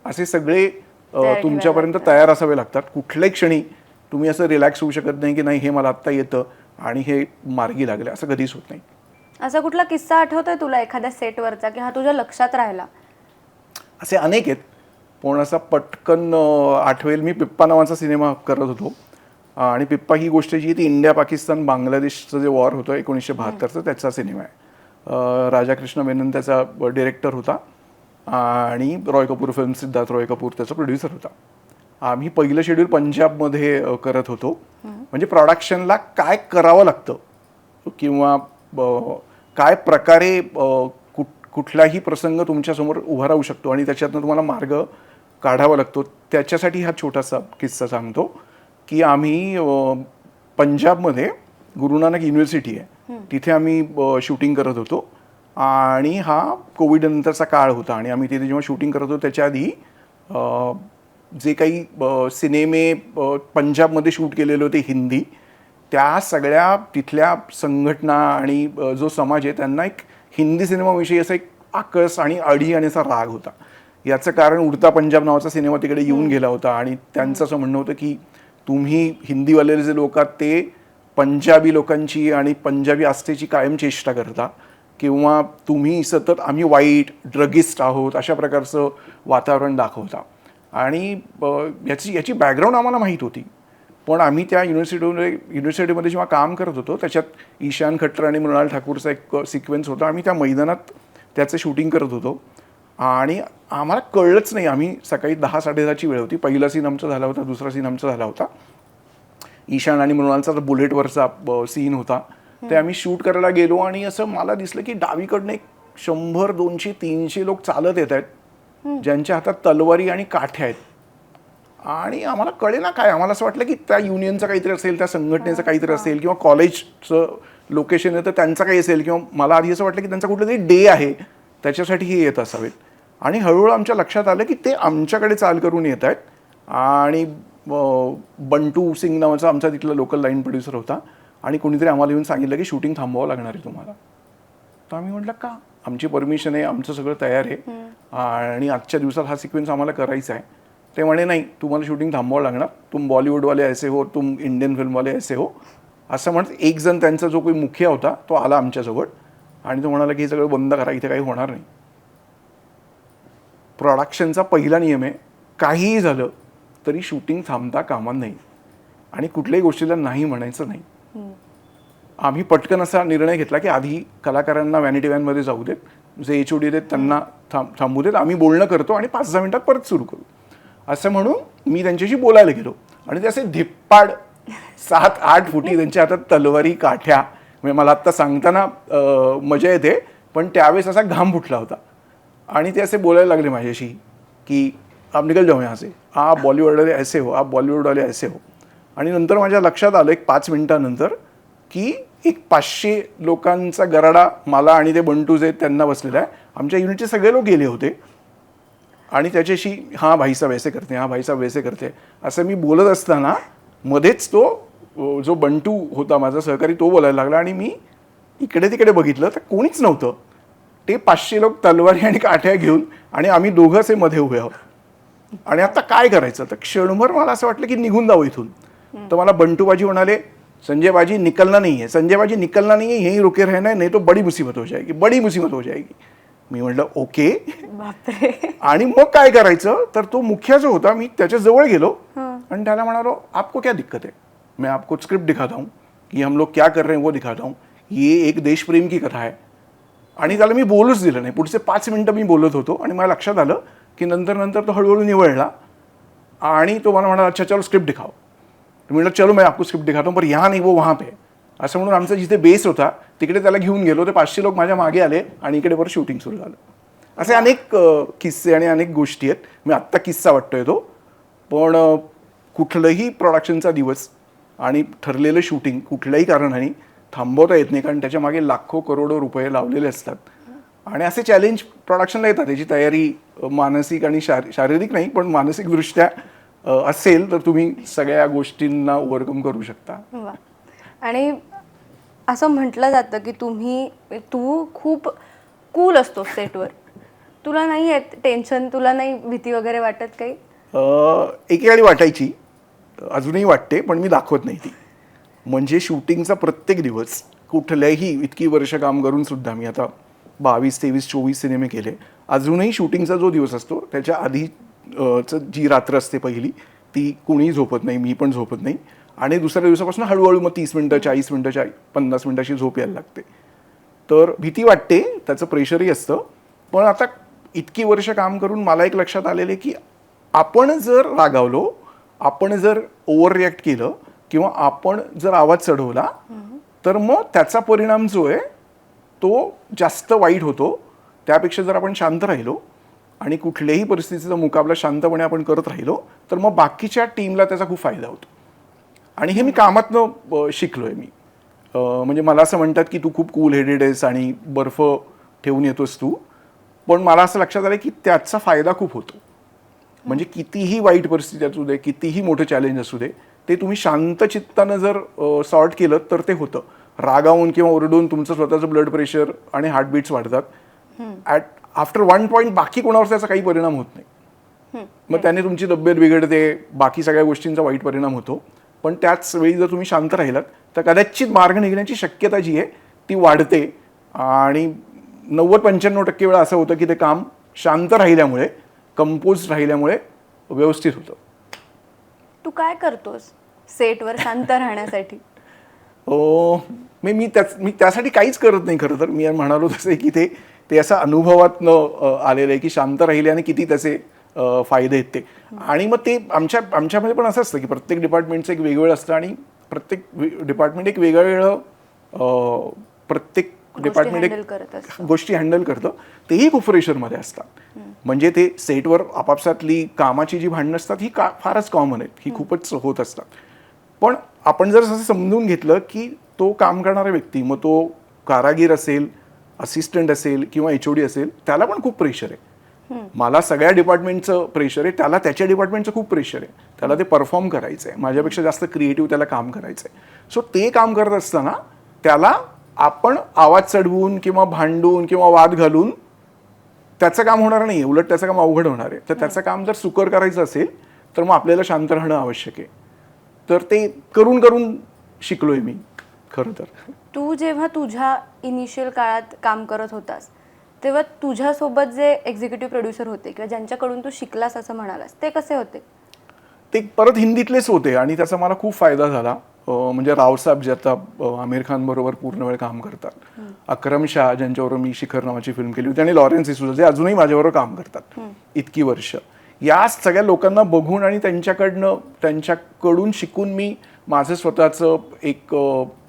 S2: असे सगळे तुमच्यापर्यंत तयार असावे लागतात. कुठल्याही क्षणी तुम्ही असं रिलॅक्स होऊ शकत नाही की नाही हे मला आत्ता येतं आणि हे मार्गी लागलं, असं कधीच होत नाही.
S1: असा कुठला किस्सा आठवतोय तुला एखाद्या सेटवरचा की हा तुझ्या लक्षात राहिला?
S2: असे अनेक आहेत, पण असा पटकन आठवेल. मी पिप्पा नावाचा सिनेमा करत होतो आणि पिप्पा ही गोष्ट जी ती इंडिया पाकिस्तान बांगलादेशचं जे वॉर होतं 1972चं, त्याचा सिनेमा आहे. राजा कृष्ण मेनन त्याचा डिरेक्टर होता आणि रॉय कपूर फिल्म, सिद्धार्थ रॉय कपूर त्याचा प्रोड्युसर होता. आम्ही पहिलं शेड्यूल पंजाबमध्ये करत होतो. म्हणजे प्रोडक्शनला काय करावं लागतं किंवा काय प्रकारे कुठलाही प्रसंग तुमच्यासमोर उभा राहू शकतो आणि त्याच्यातनं तुम्हाला मार्ग काढावा लागतो, त्याच्यासाठी हा छोटासा किस्सा सांगतो की आम्ही पंजाबमध्ये गुरु नानक युनिव्हर्सिटी आहे, तिथे आम्ही शूटिंग करत होतो आणि हा कोविड नंतरचा काळ होता आणि आम्ही तिथे जेव्हा शूटिंग करत होतो त्याच्या आधी जे काही सिनेमे पंजाबमध्ये शूट केलेले होते हिंदी, त्या सगळ्या तिथल्या संघटना आणि जो समाज आहे त्यांना एक हिंदी सिनेमाविषयी असा एक आकस आणि अडी आणि असा राग होता. याचं कारण उडता पंजाब नावाचा सिनेमा तिकडे येऊन गेला होता आणि त्यांचं असं म्हणणं होतं की तुम्ही हिंदीवाले जे लोक आहात ते पंजाबी लोकांची आणि पंजाबी आस्थेची कायम चेष्टा करता किंवा तुम्ही सतत आम्ही वाईट ड्रगिस्ट आहोत अशा प्रकारचं वातावरण दाखवता. आणि याची बॅकग्राऊंड आम्हाला माहीत होती, पण आम्ही त्या युनिव्हर्सिटीमध्ये जेव्हा काम करत होतो त्याच्यात ईशान खट्टर आणि मृणाल ठाकूरचा एक सिक्वेन्स होता. आम्ही त्या मैदानात त्याचं शूटिंग करत होतो आणि आम्हाला कळलंच नाही. आम्ही सकाळी 10-10:30ची वेळ होती. पहिला सीन आमचा झाला होता, दुसरा सीन आमचा झाला होता. ईशान आणि मृणालचा बुलेटवरचा सीन होता. ते आम्ही शूट करायला गेलो आणि असं मला दिसलं की डावीकडनं एक 100, 200, 300 लोक चालत येत आहेत ज्यांच्या हातात तलवारी आणि काठ्या आहेत. आणि आम्हाला कळेना काय, आम्हाला असं वाटलं की त्या युनियनचं काहीतरी असेल, त्या संघटनेचं काहीतरी असेल किंवा कॉलेजचं लोकेशन आहे तर त्यांचं काही असेल, किंवा मला आधी असं वाटलं की त्यांचा कुठला तरी डे आहे त्याच्यासाठी हे येत असावेत. आणि हळूहळू आमच्या लक्षात आलं की ते आमच्याकडे चाल करून येत आहेत. आणि बंटू सिंग नावाचा आमचा तिथला लोकल लाईन प्रोड्युसर होता आणि कोणीतरी आम्हाला येऊन सांगितलं की शूटिंग थांबवावं लागणार आहे तुम्हाला. तर आम्ही म्हटलं का, आमची परमिशन आहे, आमचं सगळं तयार आहे आणि आजच्या दिवसात हा सिक्वेन्स आम्हाला करायचा आहे. ते म्हणे नाही, तुम्हाला शूटिंग थांबवावं लागणार, तुम बॉलिवूडवाले ऐसे हो, तुम इंडियन फिल्मवाले ऐसे हो, असं म्हणत एक जण त्यांचा जो काही मुखिया होता तो आला आमच्याजवळ आणि तो म्हणाला की हे सगळं बंद करा, इथे काही होणार नाही. प्रोडक्शनचा पहिला नियम आहे, काहीही झालं तरी शूटिंग थांबता कामा नाही आणि कुठल्याही गोष्टीला नाही म्हणायचं नाही. आम्ही पटकन असा निर्णय घेतला की आधी कलाकारांना व्हॅनिटी व्हॅनमध्ये जाऊ देत, जे HOD आहेत त्यांना थांबू देत, आम्ही बोलणं करतो आणि 5-10 मिनिटात परत सुरू करू, असं म्हणून मी त्यांच्याशी बोलायला गेलो. आणि ते असे धिप्पाड 7-8 फुटी, त्यांच्या हातात तलवारी, काठ्या, म्हणजे मला आत्ता सांगताना मजा येते पण त्यावेळेस असा घाम फुटला होता. आणि ते असे बोलायला लागले माझ्याशी की आप निकल जाओ यहाँ से, आप बॉलिवूड वाले ऐसे हो, आप बॉलिवूड वाले ऐसे हो. आणि नंतर माझ्या लक्षात आलं एक 5 मिनिटानंतर की एक 500 लोकांचा गराडा मला आणि ते बंटू जे त्यांना बसलेला आहे. आमच्या युनिटचे सगळे लोक गेले होते आणि त्याच्याशी हां भाईसाहेब वैसे करते, हां भाईसाहेब वैसे करते असं मी बोलत असताना मध्येच तो जो बंटू होता माझा सहकारी तो बोलायला लागला आणि मी इकडे तिकडे बघितलं तर कोणीच नव्हतं. ते 500 लोक तलवारी आणि काठ्या घेऊन आणि आम्ही दोघं असे मध्ये उभे आहोत. आणि आता काय करायचं, तर क्षणभर मला असं वाटलं की निघून जावं इथून. तर मला बंटू बाजी म्हणाले संजय बाजी निकलना नहीं है, संजय बाजी निकलना नहीं है, यहीं रुके रहना है, नहीं तो बड़ी मुसीबत हो जाएगी, बड़ी मुसीबत हो जाएगी. मी म्हटलं ओके.
S1: बापरे.
S2: आणि मग काय करायचं, तर तो मुखिया जो होता मी त्याच्या जवळ गेलो आणि त्याला म्हणालो आपको क्या दिक्कत है, मैं आपको स्क्रिप्ट दिखाता हूँ कि हम लोग क्या कर रहे हैं वो दिखाता हूँ, ये एक देशप्रेम की कथा है. आणि त्याला मी बोलूच दिलं नाही. पुढचे 5 मिनिटं मी बोलत होतो आणि मला लक्षात आलं की नंतर तो हळूहळू निवळला आणि तो मला म्हणाला अच्छा चलो स्क्रिप्ट दिखाओ. तो म्हटलं चलो मैं आपको स्क्रिप्ट दिखाता हूँ पर यहाँ नहीं वो वहाँ पे. असं म्हणून आमचा जिथे बेस होता तिकडे त्याला घेऊन गेलो. ते 500 लोक माझ्या मागे आले आणि इकडे परत शूटिंग सुरू झालं. असे अनेक किस्से आणि अनेक गोष्टी आहेत. मी आत्ता किस्सा वाटतोय तो, पण कुठलंही प्रोडक्शनचा दिवस आणि ठरलेलं शूटिंग कुठल्याही कारणाने थांबवता येत नाही, कारण त्याच्या मागे लाखो करोडो रुपये लावलेले असतात. आणि असे चॅलेंज प्रोडक्शनला येतात. त्याची तयारी मानसिक आणि शारीरिक नाही पण मानसिकदृष्ट्या असेल तर तुम्ही सगळ्या गोष्टींना ओव्हरकम करू शकता.
S1: वा. आणि असं म्हटलं जातं की तू खूप कूल असतो सेटवर. तुला नाही येत टेन्शन, तुला नाही भीती वगैरे वाटत काही?
S2: एकेकाळी वाटायची, अजूनही वाटते, पण मी दाखवत नाही ती. म्हणजे शूटिंगचा प्रत्येक दिवस कुठल्याही इतकी वर्ष काम करून सुद्धा मी आता 22, 23, 24 सिनेमे केले. अजूनही शूटिंगचा जो दिवस असतो त्याच्या आधी जी रात्र असते पहिली ती कुणीही झोपत नाही, मी पण झोपत नाही. आणि दुसऱ्या दिवसापासून हळूहळू मग 30 मिनटं, 40 मिनटं, 50 मिनटाची झोप यायला लागते. तर भीती वाटते, त्याचं प्रेशरही असतं. पण आता इतकी वर्ष काम करून मला एक लक्षात आलेलं आहे की आपण जर रागावलो, आपण जर ओव्हर रिॲक्ट केलं किंवा आपण जर आवाज चढवला तर मग त्याचा परिणाम जो आहे तो जास्त वाईट होतो. त्यापेक्षा जर आपण शांत राहिलो आणि कुठल्याही परिस्थितीचा मुकाबला शांतपणे आपण करत राहिलो तर मग बाकीच्या टीमला त्याचा खूप फायदा होतो. आणि हे मी कामातनं शिकलो आहे. मी म्हणजे मला असं म्हणतात की तू खूप कूल हेडेड आहेस आणि बर्फ ठेवून येतोस तू, पण मला असं लक्षात आलं की त्याचा फायदा खूप होतो. म्हणजे कितीही वाईट परिस्थिती असू दे, कितीही मोठं चॅलेंज असू दे, ते तुम्ही शांत चित्तानं जर सॉर्ट केलं तर ते होतं. रागावून किंवा ओरडून तुमचं स्वतःचं ब्लड प्रेशर आणि हार्टबीट्स वाढतात. आफ्टर 1 पॉईंट बाकी कोणावर त्याचा काही परिणाम होत नाही. मग त्याने तुमची तब्येत बिघडते, बाकी सगळ्या गोष्टींचा वाईट परिणाम होतो. पण त्याच वेळी जर तुम्ही शांत राहिलात तर कदाचित मार्ग निघण्याची शक्यता जी आहे ती वाढते. आणि 90-95% वेळा असं होतं की ते काम शांत राहिल्यामुळे, कंपोज राहिल्यामुळे व्यवस्थित होतं.
S1: तू काय करतोस सेटवर शांत राहण्यासाठी?
S2: मी त्यासाठी काहीच करत नाही खरं तर. मी म्हणालो तसं की ते असं अनुभवातनं आलेलं आहे की शांत राहिले आणि किती त्याचे फायदे आहेत ते. आणि मग ते आमच्यामध्ये पण असं असतं की प्रत्येक डिपार्टमेंटचं एक वेगवेगळं असतं आणि प्रत्येक डिपार्टमेंट एक वेगवेगळं प्रत्येक डिपार्टमेंट एक गोष्टी हँडल करतं. तेही खूप प्रेशरमध्ये असतात. म्हणजे ते सेटवर आपापसातली कामाची जी भांडणं असतात ही फारच कॉमन आहेत, ही खूपच होत असतात. पण आपण जर असं समजून घेतलं की तो काम करणारा व्यक्ती, मग तो कारागीर असेल, असिस्टंट असेल किंवा HOD असेल, त्याला पण खूप प्रेशर आहे. मला सगळ्या डिपार्टमेंटचं प्रेशर आहे, त्याला त्याच्या डिपार्टमेंटचं खूप प्रेशर आहे. त्याला ते परफॉर्म करायचं आहे, माझ्यापेक्षा जास्त क्रिएटिव्ह त्याला काम करायचं आहे. सो ते काम करत असताना त्याला आपण आवाज चढवून किंवा भांडून किंवा वाद घालून त्याचं काम होणार नाही, उलट त्याचं काम अवघड होणार आहे. तर त्याचं काम जर सुकर करायचं असेल तर मग आपल्याला शांत राहणं आवश्यक आहे. तर ते करून करून शिकलोय मी खरं तर.
S1: तू जेव्हा तुझ्या इनिशियल काळात काम करत होतास तेव्हा तुझ्यासोबत जे एक्झिक्युटिव्ह प्रोड्युसर होते किंवा ज्यांच्याकडून तू शिकलास असं म्हणालास, ते कसे होते?
S2: ते परत हिंदीतलेच होते आणि त्याचा मला खूप फायदा झाला. म्हणजे रावसाहेब जे आता आमिर खान बरोबर पूर्ण वेळ काम करतात, अक्रम शाह ज्यांच्यावर मी शिखर नावाची फिल्म केली होती, आणि लॉरेन्स डिसूजा जे अजूनही माझ्याबरोबर काम करतात इतकी वर्ष. या सगळ्या लोकांना बघून आणि त्यांच्याकडून शिकून मी माझं स्वतःचं एक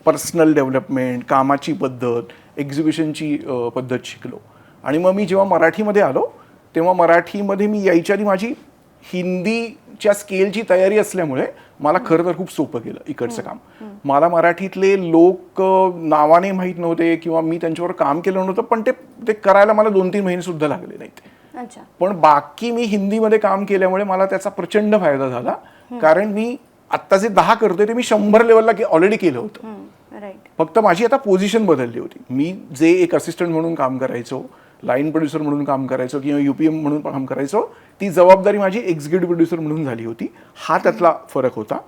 S2: पर्सनल डेव्हलपमेंट, कामाची पद्धत, एक्झिबिशनची पद्धत शिकलो. आणि मग मी जेव्हा मराठीमध्ये आलो तेव्हा मराठीमध्ये मी यायच्या आधी माझी हिंदीच्या स्केलची तयारी असल्यामुळे मला खरं तर खूप सोपं गेलं इकडचं काम. मला मराठीतले लोक नावाने माहीत नव्हते किंवा मी त्यांच्यावर काम केलं नव्हतं, पण ते करायला मला 2-3 महिने सुद्धा लागले नाहीत. पण बाकी मी हिंदीमध्ये काम केल्यामुळे मला त्याचा प्रचंड फायदा झाला. कारण मी आत्ता जे 10 करतोय ते मी 100 लेवलला ऑलरेडी केलं होतं. फक्त माझी आता पोझिशन बदलली होती. मी जे एक असिस्टंट म्हणून काम करायचो, लाईन प्रोड्युसर म्हणून काम करायचो किंवा UPM म्हणून काम करायचो, ती जबाबदारी माझी एक्झिक्युटिव्ह प्रोड्युसर म्हणून झाली होती. हा त्यातला फरक होता.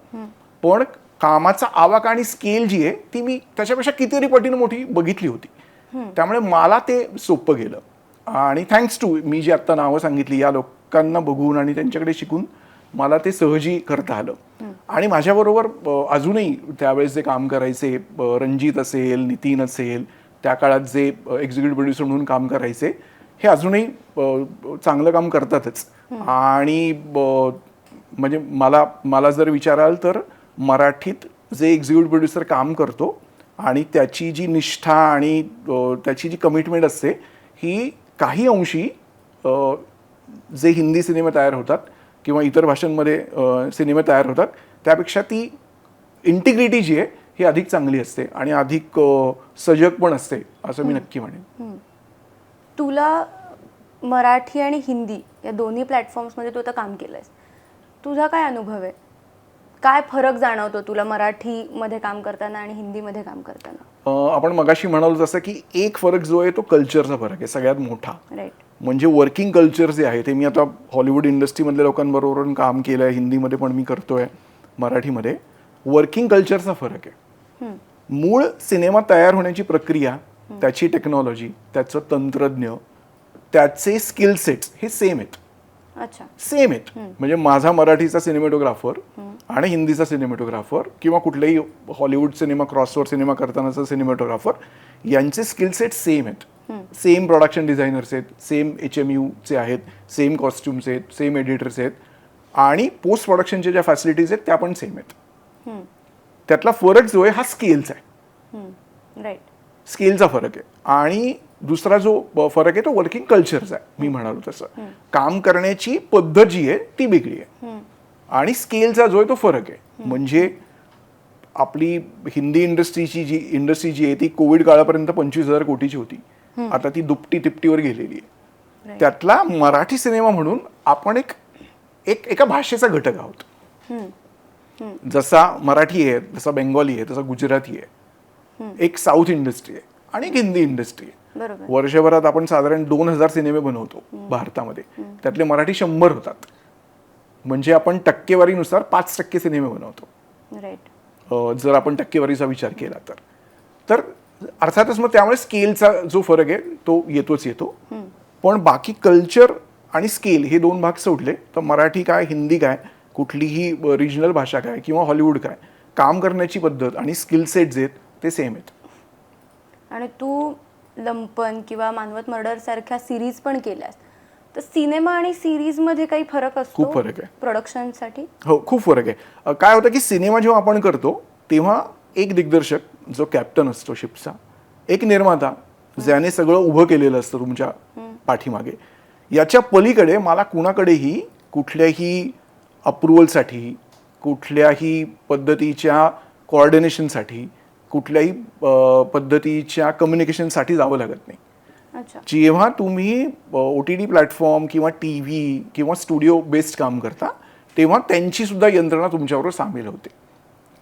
S2: पण कामाचा आवाका आणि स्केल जी आहे ती मी त्याच्यापेक्षा कितीतरी पटीनं मोठी बघितली होती. त्यामुळे मला ते सोपं गेलं. आणि थँक्स टू मी जी आत्ता नावं सांगितली या लोकांना बघून आणि त्यांच्याकडे शिकून मला ते सहजी करता आलं. आणि माझ्याबरोबर अजूनही त्यावेळेस जे काम करायचे, रणजित असेल, नितीन असेल, त्या काळात जे एक्झिक्युटिव्ह प्रोड्युसर म्हणून काम करायचे, हे अजूनही चांगलं काम करतातच. आणि म्हणजे मला जर विचाराल तर मराठीत जे एक्झिक्युटिव्ह प्रोड्युसर काम करतो आणि त्याची जी निष्ठा आणि त्याची जी कमिटमेंट असते ही काही अंशी जे हिंदी सिनेमे तयार होतात किंवा इतर भाषांमध्ये सिनेमे तयार होतात त्यापेक्षा ती इंटिग्रिटी जी आहे ही अधिक चांगली असते आणि अधिक सजग पण असते, असं मी नक्की म्हणेन.
S1: तुला मराठी आणि हिंदी या दोन्ही प्लॅटफॉर्म्समध्ये तू आता काम केलंयस, तुझा काय अनुभव आहे? काय फरक जाणवतो तुला मराठीमध्ये काम करताना आणि हिंदीमध्ये काम करताना?
S2: आपण मगाशी म्हणालो तसं की एक फरक जो आहे तो कल्चरचा फरक आहे सगळ्यात मोठा.
S1: राईट.
S2: म्हणजे वर्किंग कल्चर जे आहे ते मी आता हॉलिवूड इंडस्ट्रीमधल्या लोकांबरोबर काम केलं आहे, हिंदीमध्ये पण मी करतोय, मराठीमध्ये. वर्किंग कल्चरचा फरक आहे. मूळ सिनेमा तयार होण्याची प्रक्रिया, त्याची टेक्नॉलॉजी, त्याचं तंत्रज्ञ, त्याचे स्किल सेट्स हे सेम आहेत.
S1: अच्छा.
S2: सेम आहेत. म्हणजे माझा मराठीचा सिनेमॅटोग्राफर आणि हिंदीचा सिनेमॅटोग्राफर किंवा कुठलाही हॉलिवूड सिनेमा, क्रॉसओव्हर सिनेमा करतानाचा सिनेमॅटोग्राफर यांचे स्किल सेट सेम आहेत. सेम प्रोडक्शन डिझायनर्स आहेत, सेम HMUचे आहेत, सेम कॉस्ट्युम्स आहेत, सेम एडिटर्स आहेत आणि पोस्ट प्रोडक्शनच्या ज्या फॅसिलिटीज आहेत त्या पण सेम आहेत. त्यातला फरक जो आहे हा स्केलचा आहे.
S1: राईट.
S2: स्केलचा फरक आहे. आणि दुसरा जो फरक आहे तो वर्किंग कल्चरचा आहे. मी म्हणालो तसं काम करण्याची पद्धत जी आहे ती वेगळी आहे आणि स्केलचा जो आहे तो फरक आहे. म्हणजे आपली हिंदी इंडस्ट्री जी आहे ती कोविड काळापर्यंत 25,000 कोटीची होती. आता ती दुपटी तिपटीवर गेलेली आहे. त्यातला मराठी सिनेमा म्हणून आपण एका भाषेचा घटक आहोत. जसा मराठी आहे, जसा बेंगॉली आहे, तसा गुजराती आहे, एक साऊथ इंडस्ट्री आहे आणि एक हिंदी इंडस्ट्री आहे. वर्षभरात आपण साधारण 2,000 सिनेमे बनवतो भारतामध्ये, त्यातले मराठी 100 होतात. म्हणजे आपण टक्केवारीनुसार 5% सिनेमे बनवतो जर आपण टक्केवारीचा विचार केला तर अर्थातच मग त्यामुळे स्केलचा जो फरक आहे तो येतो. पण बाकी कल्चर आणि स्केल हे 2 भाग सोडले तर मराठी काय हिंदी काय कुठलीही रिजनल भाषा काय किंवा हॉलिवूड काय, काम करण्याची पद्धत आणि स्किल सेट जे आहेत ते सेम आहेत.
S1: आणि तू लंपन किंवा मानवत मर्डर सारख्या सिरीज पण केल्यास, तर सिनेमा आणि सिरीजमध्ये काही फरक असतो?
S2: खूप फरक आहे
S1: प्रोडक्शनसाठी.
S2: हो, खूप फरक आहे. काय होतं की सिनेमा जेव्हा आपण करतो तेव्हा एक दिग्दर्शक जो कॅप्टन असतो शिपचा, एक निर्माता ज्याने सगळं उभं केलेलं असतं तुमच्या पाठीमागे, याच्या पलीकडे मला कुणाकडेही कुठल्याही अप्रुव्हलसाठी, कुठल्याही पद्धतीच्या कोऑर्डिनेशनसाठी, कुठल्याही पद्धतीच्या कम्युनिकेशनसाठी जावं लागत नाही.
S1: अच्छा.
S2: जेव्हा तुम्ही OTT प्लॅटफॉर्म किंवा TV किंवा स्टुडिओ बेस्ड काम करता तेव्हा त्यांची सुद्धा यंत्रणा तुमच्याबरोबर सामील होते,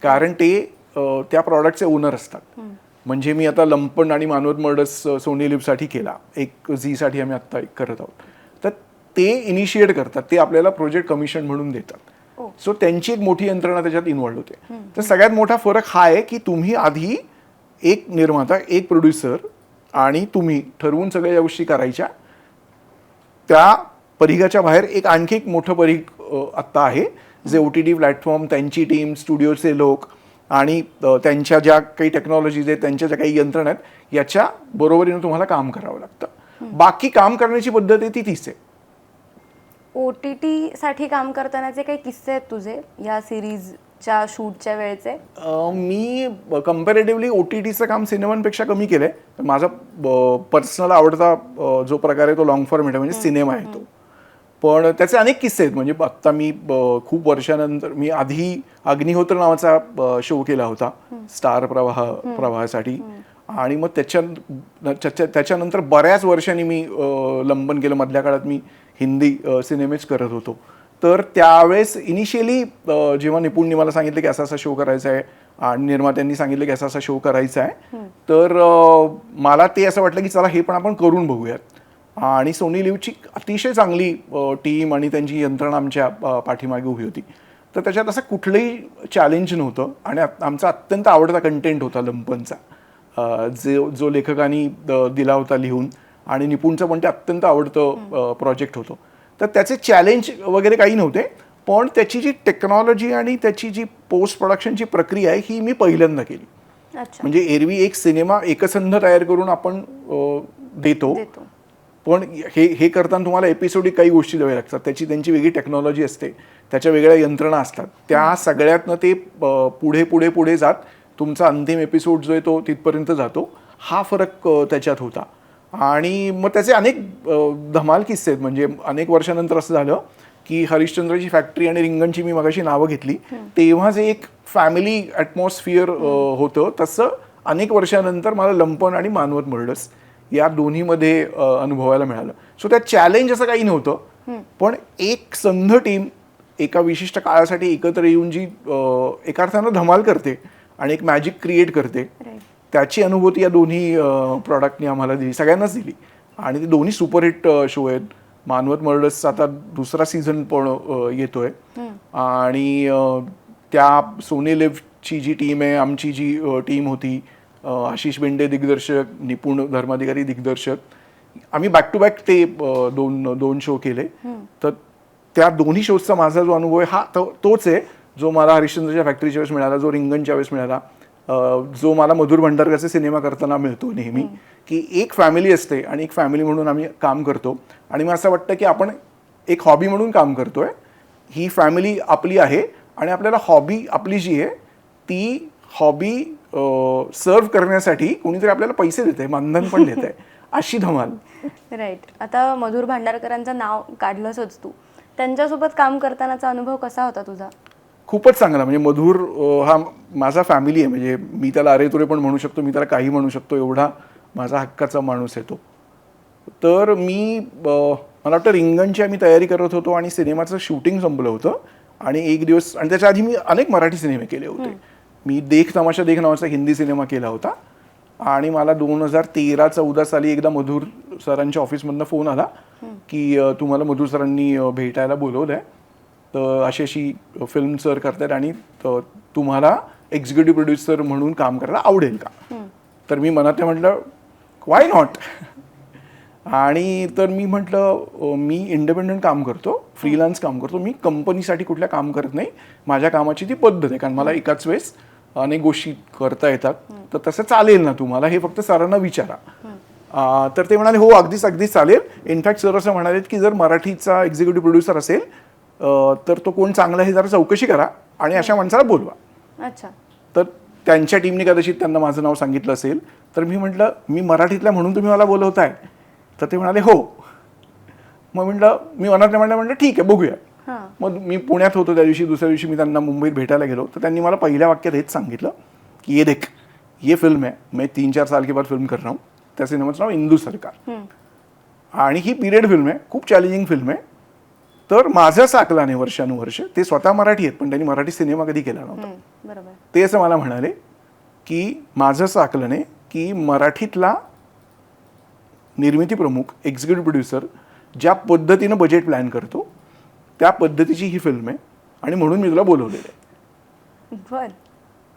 S2: कारण ते त्या प्रॉडक्टचे ओनर असतात. म्हणजे मी आता लंपन आणि मानवत मर्डर्स सोनी लिव्हसाठी केला, एक झीसाठी आम्ही आत्ता एक करत आहोत, तर ते इनिशिएट करतात, ते आपल्याला प्रोजेक्ट कमिशन म्हणून देतात. सो त्यांची एक मोठी यंत्रणा त्याच्यात इन्व्हॉल्व होते. तर सगळ्यात मोठा फरक हा आहे की तुम्ही आधी एक निर्माता, एक प्रोड्युसर आणि तुम्ही ठरवून सगळ्या या गोष्टी करायच्या. त्या परिघाच्या बाहेर एक आणखी एक मोठं परिघ आत्ता आहे, जे OTT प्लॅटफॉर्म, त्यांची टीम, स्टुडिओचे लोक आणि त्यांच्या ज्या काही टेक्नॉलॉजीज आहेत, त्यांच्या ज्या काही यंत्रणा आहेत, याच्या बरोबरीनं तुम्हाला काम करावं लागतं. बाकी काम करण्याची पद्धत आहे ती तीच आहे.
S1: OTT साठी काम करतानाचे काही किस्से आहेत तुझे या सिरीजच्या शूटच्या वेळेचे?
S2: मी कम्पॅरेटिव्हली OTTचं काम सिनेमांपेक्षा कमी केलं आहे. माझा पर्सनल आवडता जो प्रकार आहे तो लॉंग फॉर्मॅट आहे, म्हणजे सिनेमा आहे तो. पण त्याचे अनेक किस्से आहेत. म्हणजे आत्ता मी खूप वर्षानंतर मी आधी अग्निहोत्र नावाचा शो केला होता स्टार प्रवाहासाठी, आणि मग त्याच्यानंतर बऱ्याच वर्षांनी मी लंपन केलं. मधल्या काळात मी हिंदी सिनेमेच करत होतो. तर त्यावेळेस इनिशियली जेव्हा निपुणनी मला सांगितलं की असा असा शो करायचा आहे आणि निर्मात्यांनी सांगितलं की असा असा शो करायचा आहे, तर मला ते असं वाटलं की चला हे पण आपण करून बघूयात. आणि सोनी लिव्हची अतिशय चांगली टीम आणि त्यांची यंत्रणा आमच्या पाठीमागे उभी होती. तर त्याच्यात असं कुठलंही चॅलेंज नव्हतं आणि आमचा अत्यंत आवडता कंटेंट होता लंपनचा, जो लेखकांनी दिला होता लिहून, आणि निपुणचं पण ते अत्यंत आवडतं प्रोजेक्ट होतं. तर त्याचे चॅलेंज वगैरे काही नव्हते, पण त्याची जी टेक्नॉलॉजी आणि त्याची जी पोस्ट प्रोडक्शनची प्रक्रिया आहे ही मी पहिल्यांदा केली. म्हणजे एरवी एक सिनेमा एकसंध तयार करून आपण देतो, पण हे करताना तुम्हाला एपिसोडिक काही गोष्टी द्याव्या लागतात. त्यांची वेगळी टेक्नॉलॉजी असते, त्याच्या वेगळ्या यंत्रणा असतात. त्या सगळ्यातनं ते पुढे पुढे पुढे जात तुमचा अंतिम एपिसोड जो आहे तो तिथपर्यंत जातो. हा फरक त्याच्यात होता. आणि मग त्याचे अनेक धमाल किस्से आहेत. म्हणजे अनेक वर्षानंतर असं झालं की हरिश्चंद्रची फॅक्टरी आणि रिंगणची मी मगाशी नावं घेतली, तेव्हा जे एक फॅमिली ॲटमॉस्फिअर होतं, तसं अनेक वर्षानंतर मला लंपन आणि मानवत मर्डर्स या दोन्हीमध्ये अनुभवायला मिळालं. सो त्यात चॅलेंज असं काही नव्हतं, पण एक संघ टीम एका विशिष्ट काळासाठी एकत्र येऊन जी एका अर्थानं धमाल करते आणि एक मॅजिक क्रिएट करते, त्याची अनुभूती या दोन्ही प्रॉडक्टनी आम्हाला दिली, सगळ्यांनाच दिली. आणि ते दोन्ही सुपरहिट शो आहेत. मानवत मर्डर्सचा आता दुसरा सीझन पण येतोय, आणि त्या सोनी लिव्हची जी टीम आहे, आमची जी टीम होती, आशिष बेंडे दिग्दर्शक, निपुण धर्माधिकारी दिग्दर्शक, आम्ही बॅक टू बॅक ते दोन शो केले. तर त्या दोन्ही शोजचा माझा जो अनुभव आहे हा तोच आहे जो मला हरिश्चंद्रच्या फॅक्टरीच्या वेळेस मिळाला, जो रिंगणच्या वेळेस मिळाला, जो मला मधुर भंडारकरचे सिनेमा करताना मिळतो नेहमी, की एक फॅमिली असते आणि एक फॅमिली म्हणून आम्ही काम करतो. आणि मला असं वाटतं की आपण एक हॉबी म्हणून काम करतोय, ही फॅमिली आपली आहे आणि आपल्याला हॉबी आपली जी आहे ती हॉबी सर्व करण्यासाठी कोणीतरी आपल्याला पैसे देत आहे, मानधन पण देत आहे, अशी धमाल.
S1: राईट. आता मधुर भांडारकरांचं नाव काढलंसच तू, त्यांच्यासोबत काम करतानाचा अनुभव कसा होता तुझा?
S2: खूपच चांगला. म्हणजे मधुर हा माझा फॅमिली आहे. म्हणजे मी त्याला अरे तुरे पण म्हणू शकतो, मी त्याला काही म्हणू शकतो, एवढा माझा हक्काचा माणूस आहे तो. तर मला वाटतं रिंगणची आम्ही तयारी करत होतो आणि सिनेमाचं शूटिंग संपलं होतं, आणि एक दिवस, आणि त्याच्या आधी मी अनेक मराठी सिनेमे केले होते. मी देख तमाशा देख नावाचा हिंदी सिनेमा केला होता, आणि मला 2013-14 साली एकदा मधुर सरांच्या ऑफिसमधनं फोन आला की तुम्हाला मधुर सरांनी भेटायला बोलवलं आहे, तर अशी फिल्म सर करतात आणि तुम्हाला एक्झिक्युटिव्ह प्रोड्युसर म्हणून काम करायला आवडेल का? तर मी मनात म्हटलं वाय नॉट. आणि तर मी म्हटलं मी इंडिपेंडंट काम करतो, फ्रीलान्स काम करतो, मी कंपनीसाठी कुठल्या काम करत नाही, माझ्या कामाची ती पद्धत आहे, कारण मला एकाच वेळेस अनेक गोष्टी करता येतात, तर तसं चालेल ना तुम्हाला, हे फक्त सरांना विचारा. तर ते म्हणाले हो अगदीच अगदीच चालेल. इनफॅक्ट सर असं म्हणालेत की जर मराठीचा एक्झिक्युटिव्ह प्रोड्युसर असेल तर तो कोण चांगला आहे जरा चौकशी करा आणि अशा माणसाला बोलवा.
S1: अच्छा.
S2: तर त्यांच्या टीमने कदाचित त्यांना माझं नाव सांगितलं असेल. तर मी म्हटलं मी मराठीतला म्हणून तुम्ही मला बोलवताय? तर ते म्हणाले हो. मग म्हटलं मी मनातल्या म्हटलं ठीक आहे बघूया. मग मी पुण्यात होतो त्या दिवशी, दुसऱ्या दिवशी मी त्यांना मुंबईत भेटायला गेलो, तर त्यांनी मला पहिल्या वाक्यात हेच सांगितलं की ये देख ये फिल्म है, मैं 3-4 साल के बाद फिल्म कर रहा हूँ. त्या सिनेमाचं नाव इंदू सरकार, आणि ही पिरियड फिल्म आहे, खूप चॅलेंजिंग फिल्म आहे. तर माझं साकलाने वर्षानुवर्ष, ते स्वतः मराठी आहेत पण त्यांनी मराठी सिनेमा कधी केला नव्हता,
S1: बरोबर.
S2: ते असं मला म्हणाले की माझं साकलने की मराठीतला निर्मिती प्रमुख एक्झिक्युटिव्ह प्रोड्युसर ज्या पद्धतीनं बजेट प्लॅन करतो त्या पद्धतीची ही फिल्म आहे आणि म्हणून मी तुला बोलवलेलं आहे.
S1: बर.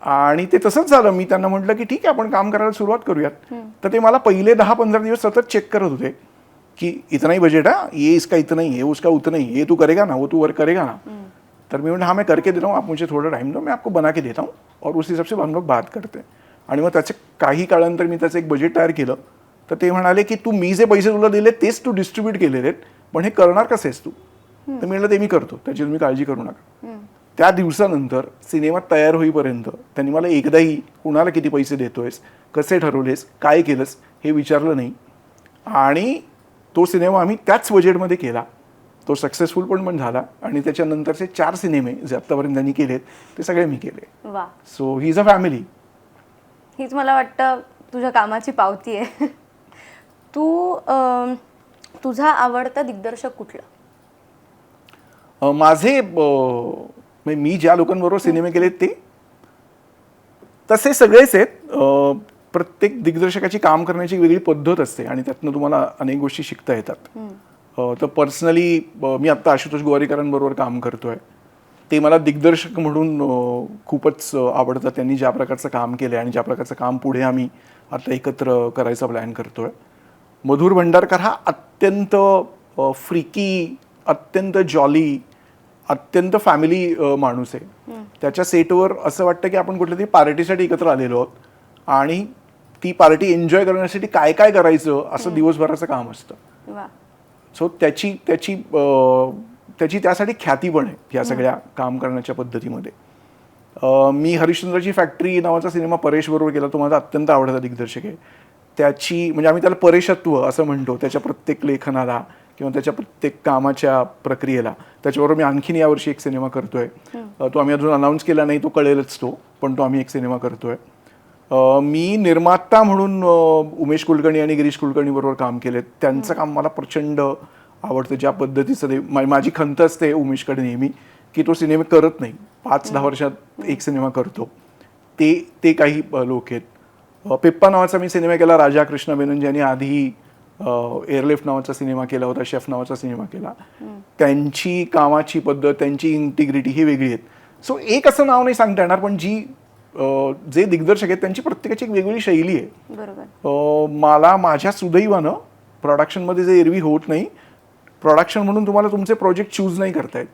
S2: आणि ते तसंच झालं. मी त्यांना म्हटलं की ठीक आहे आपण काम करायला सुरुवात करूयात. तर ते मला पहिले 10-15 दिवस सतत चेक करत होते कि इतना ही बजट है, ये इसका इतना ही है, उसका उतना ही, ये तू करेगा ना, वो तू वर्क करेगा ना. तर मी म्हटलं हाँ मैं करके देता हूँ, आप मुझे थोड़ा टाइम दो, मैं आपको बना के देता हूँ और उस हिसाब से हम लोग बात करते हैं. आणि मग त्याचे काही काळानंतर मी त्याचं एक बजेट तयार केलं. तर ते म्हणाले की तू मी जे पैसे तुला दिले तेच तू डिस्ट्रीब्यूट केलेले आहेत, पण हे करणार कसं आहेस तू? तर मी म्हटलं ते मी करतो, त्याची तुम्ही काळजी करू नका. त्या दिवसानंतर सिनेमा तयार होईपर्यंत त्यांनी मला एकदाही कुणाला किती पैसे देतोयस, कसे ठरवलेस, काय केलंस हे विचारलं नाही. आणि तो सिनेमा आम्ही त्याच बजेटमध्ये केला. तो सक्सेसफुल पण झाला आणि त्याच्यानंतरचे 4 सिनेमे जे आत्तापर्यंत त्यांनी केलेत ते सगळे मी केले.
S1: वा.
S2: So he is a family.
S1: हीच मला वाटतं तुझ्या कामाची पावती आहे. तू तुझा आवडता दिग्दर्शक कुठला?
S2: माझे म्हणजे मी ज्या लोकांबरोबर सिनेमे केलेत ते तसे सगळेच आहेत. प्रत्येक दिग्दर्शकाची काम करण्याची वेगळी पद्धत असते आणि त्यातनं तुम्हाला अनेक गोष्टी शिकता येतात. तर पर्सनली मी आत्ता आशुतोष गोवारीकरांबरोबर काम करतोय. ते मला दिग्दर्शक म्हणून खूपच आवडतं. त्यांनी ज्या प्रकारचं काम केलं आणि ज्या प्रकारचं काम पुढे आम्ही आता एकत्र करायचा प्लॅन करतोय. मधुर भंडारकर हा अत्यंत फ्रिकी, अत्यंत जॉली, अत्यंत फॅमिली माणूस आहे. त्याच्या सेटवर असं वाटतं की आपण कुठल्या तरी पार्टीसाठी एकत्र आलेलो आहोत आणि ती पार्टी एन्जॉय करण्यासाठी काय काय करायचं असं दिवसभराचं काम असतं. सो त्याची त्याची त्याची त्यासाठी ख्याती पण आहे या सगळ्या काम करण्याच्या पद्धतीमध्ये. मी हरिश्चंद्रची फॅक्टरी नावाचा सिनेमा परेश बरोबर केला. तो माझा अत्यंत आवडता दिग्दर्शक आहे. त्याची म्हणजे आम्ही त्याला परेशत्व असं म्हणतो, त्याच्या प्रत्येक लेखनाला किंवा त्याच्या प्रत्येक कामाच्या प्रक्रियेला. त्याच्याबरोबर मी आणखीन यावर्षी एक सिनेमा करतोय. तो आम्ही अजून अनाऊन्स केला नाही, तो कळेलच तो, पण तो आम्ही एक सिनेमा करतोय. मी निर्माता म्हणून उमेश कुलकर्णी आणि गिरीश कुलकर्णी बरोबर काम केले. त्यांचं काम मला प्रचंड आवडतं. ज्या पद्धतीचं ते माझी खंत असते उमेशकडे नेहमी की तो सिनेमे करत नाही, 5-10 वर्षात एक सिनेमा करतो. ते काही लोक आहेत. पेप्पा नावाचा मी सिनेमा केला राजा कृष्ण मेनन, ज्यांनी आधी एअरलिफ्ट नावाचा सिनेमा केला होता, शेफ नावाचा सिनेमा केला. त्यांची कामाची पद्धत, त्यांची इंटिग्रिटी ही वेगळी आहेत. सो एक असं नाव नाही सांगता येणार, पण जे दिग्दर्शक आहेत त्यांची प्रत्येकाची एक वेगवेगळी शैली आहे.
S1: बरोबर.
S2: मला माझ्या सुदैवानं प्रोडक्शनमध्ये जे एरवी होत नाही, प्रोडक्शन म्हणून तुम्हाला तुमचे प्रोजेक्ट चूज नाही करता येत.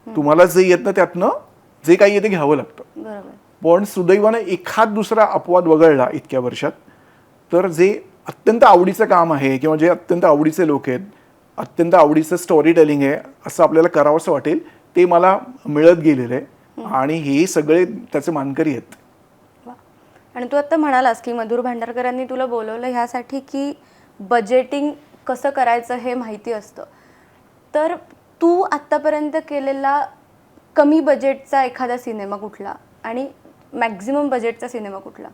S2: तुम्हाला जे येतं त्यातनं जे काही येते घ्यावं लागतं.
S1: बरोबर.
S2: पण सुदैवानं एखाद दुसरा अपवाद वगळला इतक्या वर्षात, तर जे अत्यंत आवडीचं काम आहे किंवा जे अत्यंत आवडीचे लोक आहेत, अत्यंत आवडीचं स्टोरी टेलिंग आहे असं आपल्याला करावंसं वाटेल, ते मला मिळत गेलेलं आहे आणि हे सगळे त्याचे मानकरी आहेत.
S1: आणि तू आता म्हणालास की मधुर भांडारकरांनी तुला बोलवलं ह्यासाठी की बजेटिंग कसं करायचं हे माहिती असतं. तर तू आत्तापर्यंत केलेला कमी बजेटचा एखादा सिनेमा कुठला आणि मॅक्झिमम बजेटचा सिनेमा कुठला?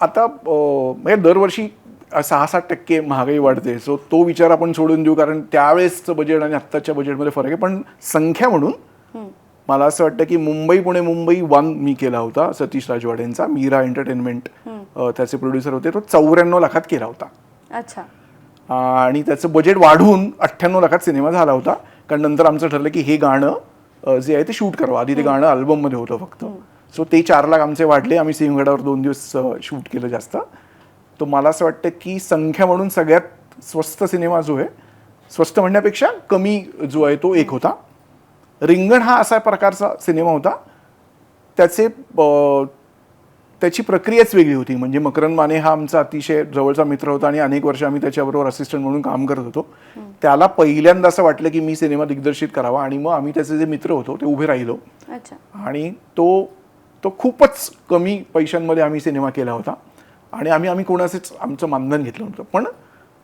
S1: आता
S2: म्हणजे दरवर्षी 6-7% महागाई वाढते. सो तो विचार आपण सोडून देऊ, कारण त्यावेळेसचं बजेट आणि आत्ताच्या बजेटमध्ये फरक आहे. पण संख्या म्हणून मला असं वाटतं की मुंबई पुणे मुंबई 1 मी केला होता सतीश राजवाडेंचा. मीरा एंटरटेनमेंट त्याचे प्रोड्युसर होते. तो 94 लाखात केला होता.
S1: अच्छा.
S2: आणि त्याचं बजेट वाढून 98 लाखात सिनेमा झाला होता. कारण नंतर आमचं ठरलं की हे गाणं जे आहे ते शूट करावं. आधी ते गाणं अल्बममध्ये होतं फक्त. सो ते 4 लाख आमचे वाढले. आम्ही सिंहगडावर 2 दिवस शूट केलं जास्त. तर मला असं वाटतं की संख्या म्हणून सगळ्यात स्वस्त सिनेमा जो आहे, स्वस्त म्हणण्यापेक्षा कमी जो आहे तो एक होता. रिंगण हा असा प्रकारचा सिनेमा होता. त्याची प्रक्रियाच वेगळी होती. म्हणजे मकरंद माने हा आमचा अतिशय जवळचा मित्र होता आणि अनेक वर्ष आम्ही त्याच्याबरोबर असिस्टंट म्हणून काम करत होतो. त्याला पहिल्यांदा असं वाटलं की मी सिनेमा दिग्दर्शित करावा आणि मग आम्ही त्याचे जे मित्र होतो ते उभे राहिलो. आणि तो खूपच कमी पैशांमध्ये आम्ही सिनेमा केला होता आणि आम्ही कोणाचेच आमचं मानधन घेतलं नव्हतं. पण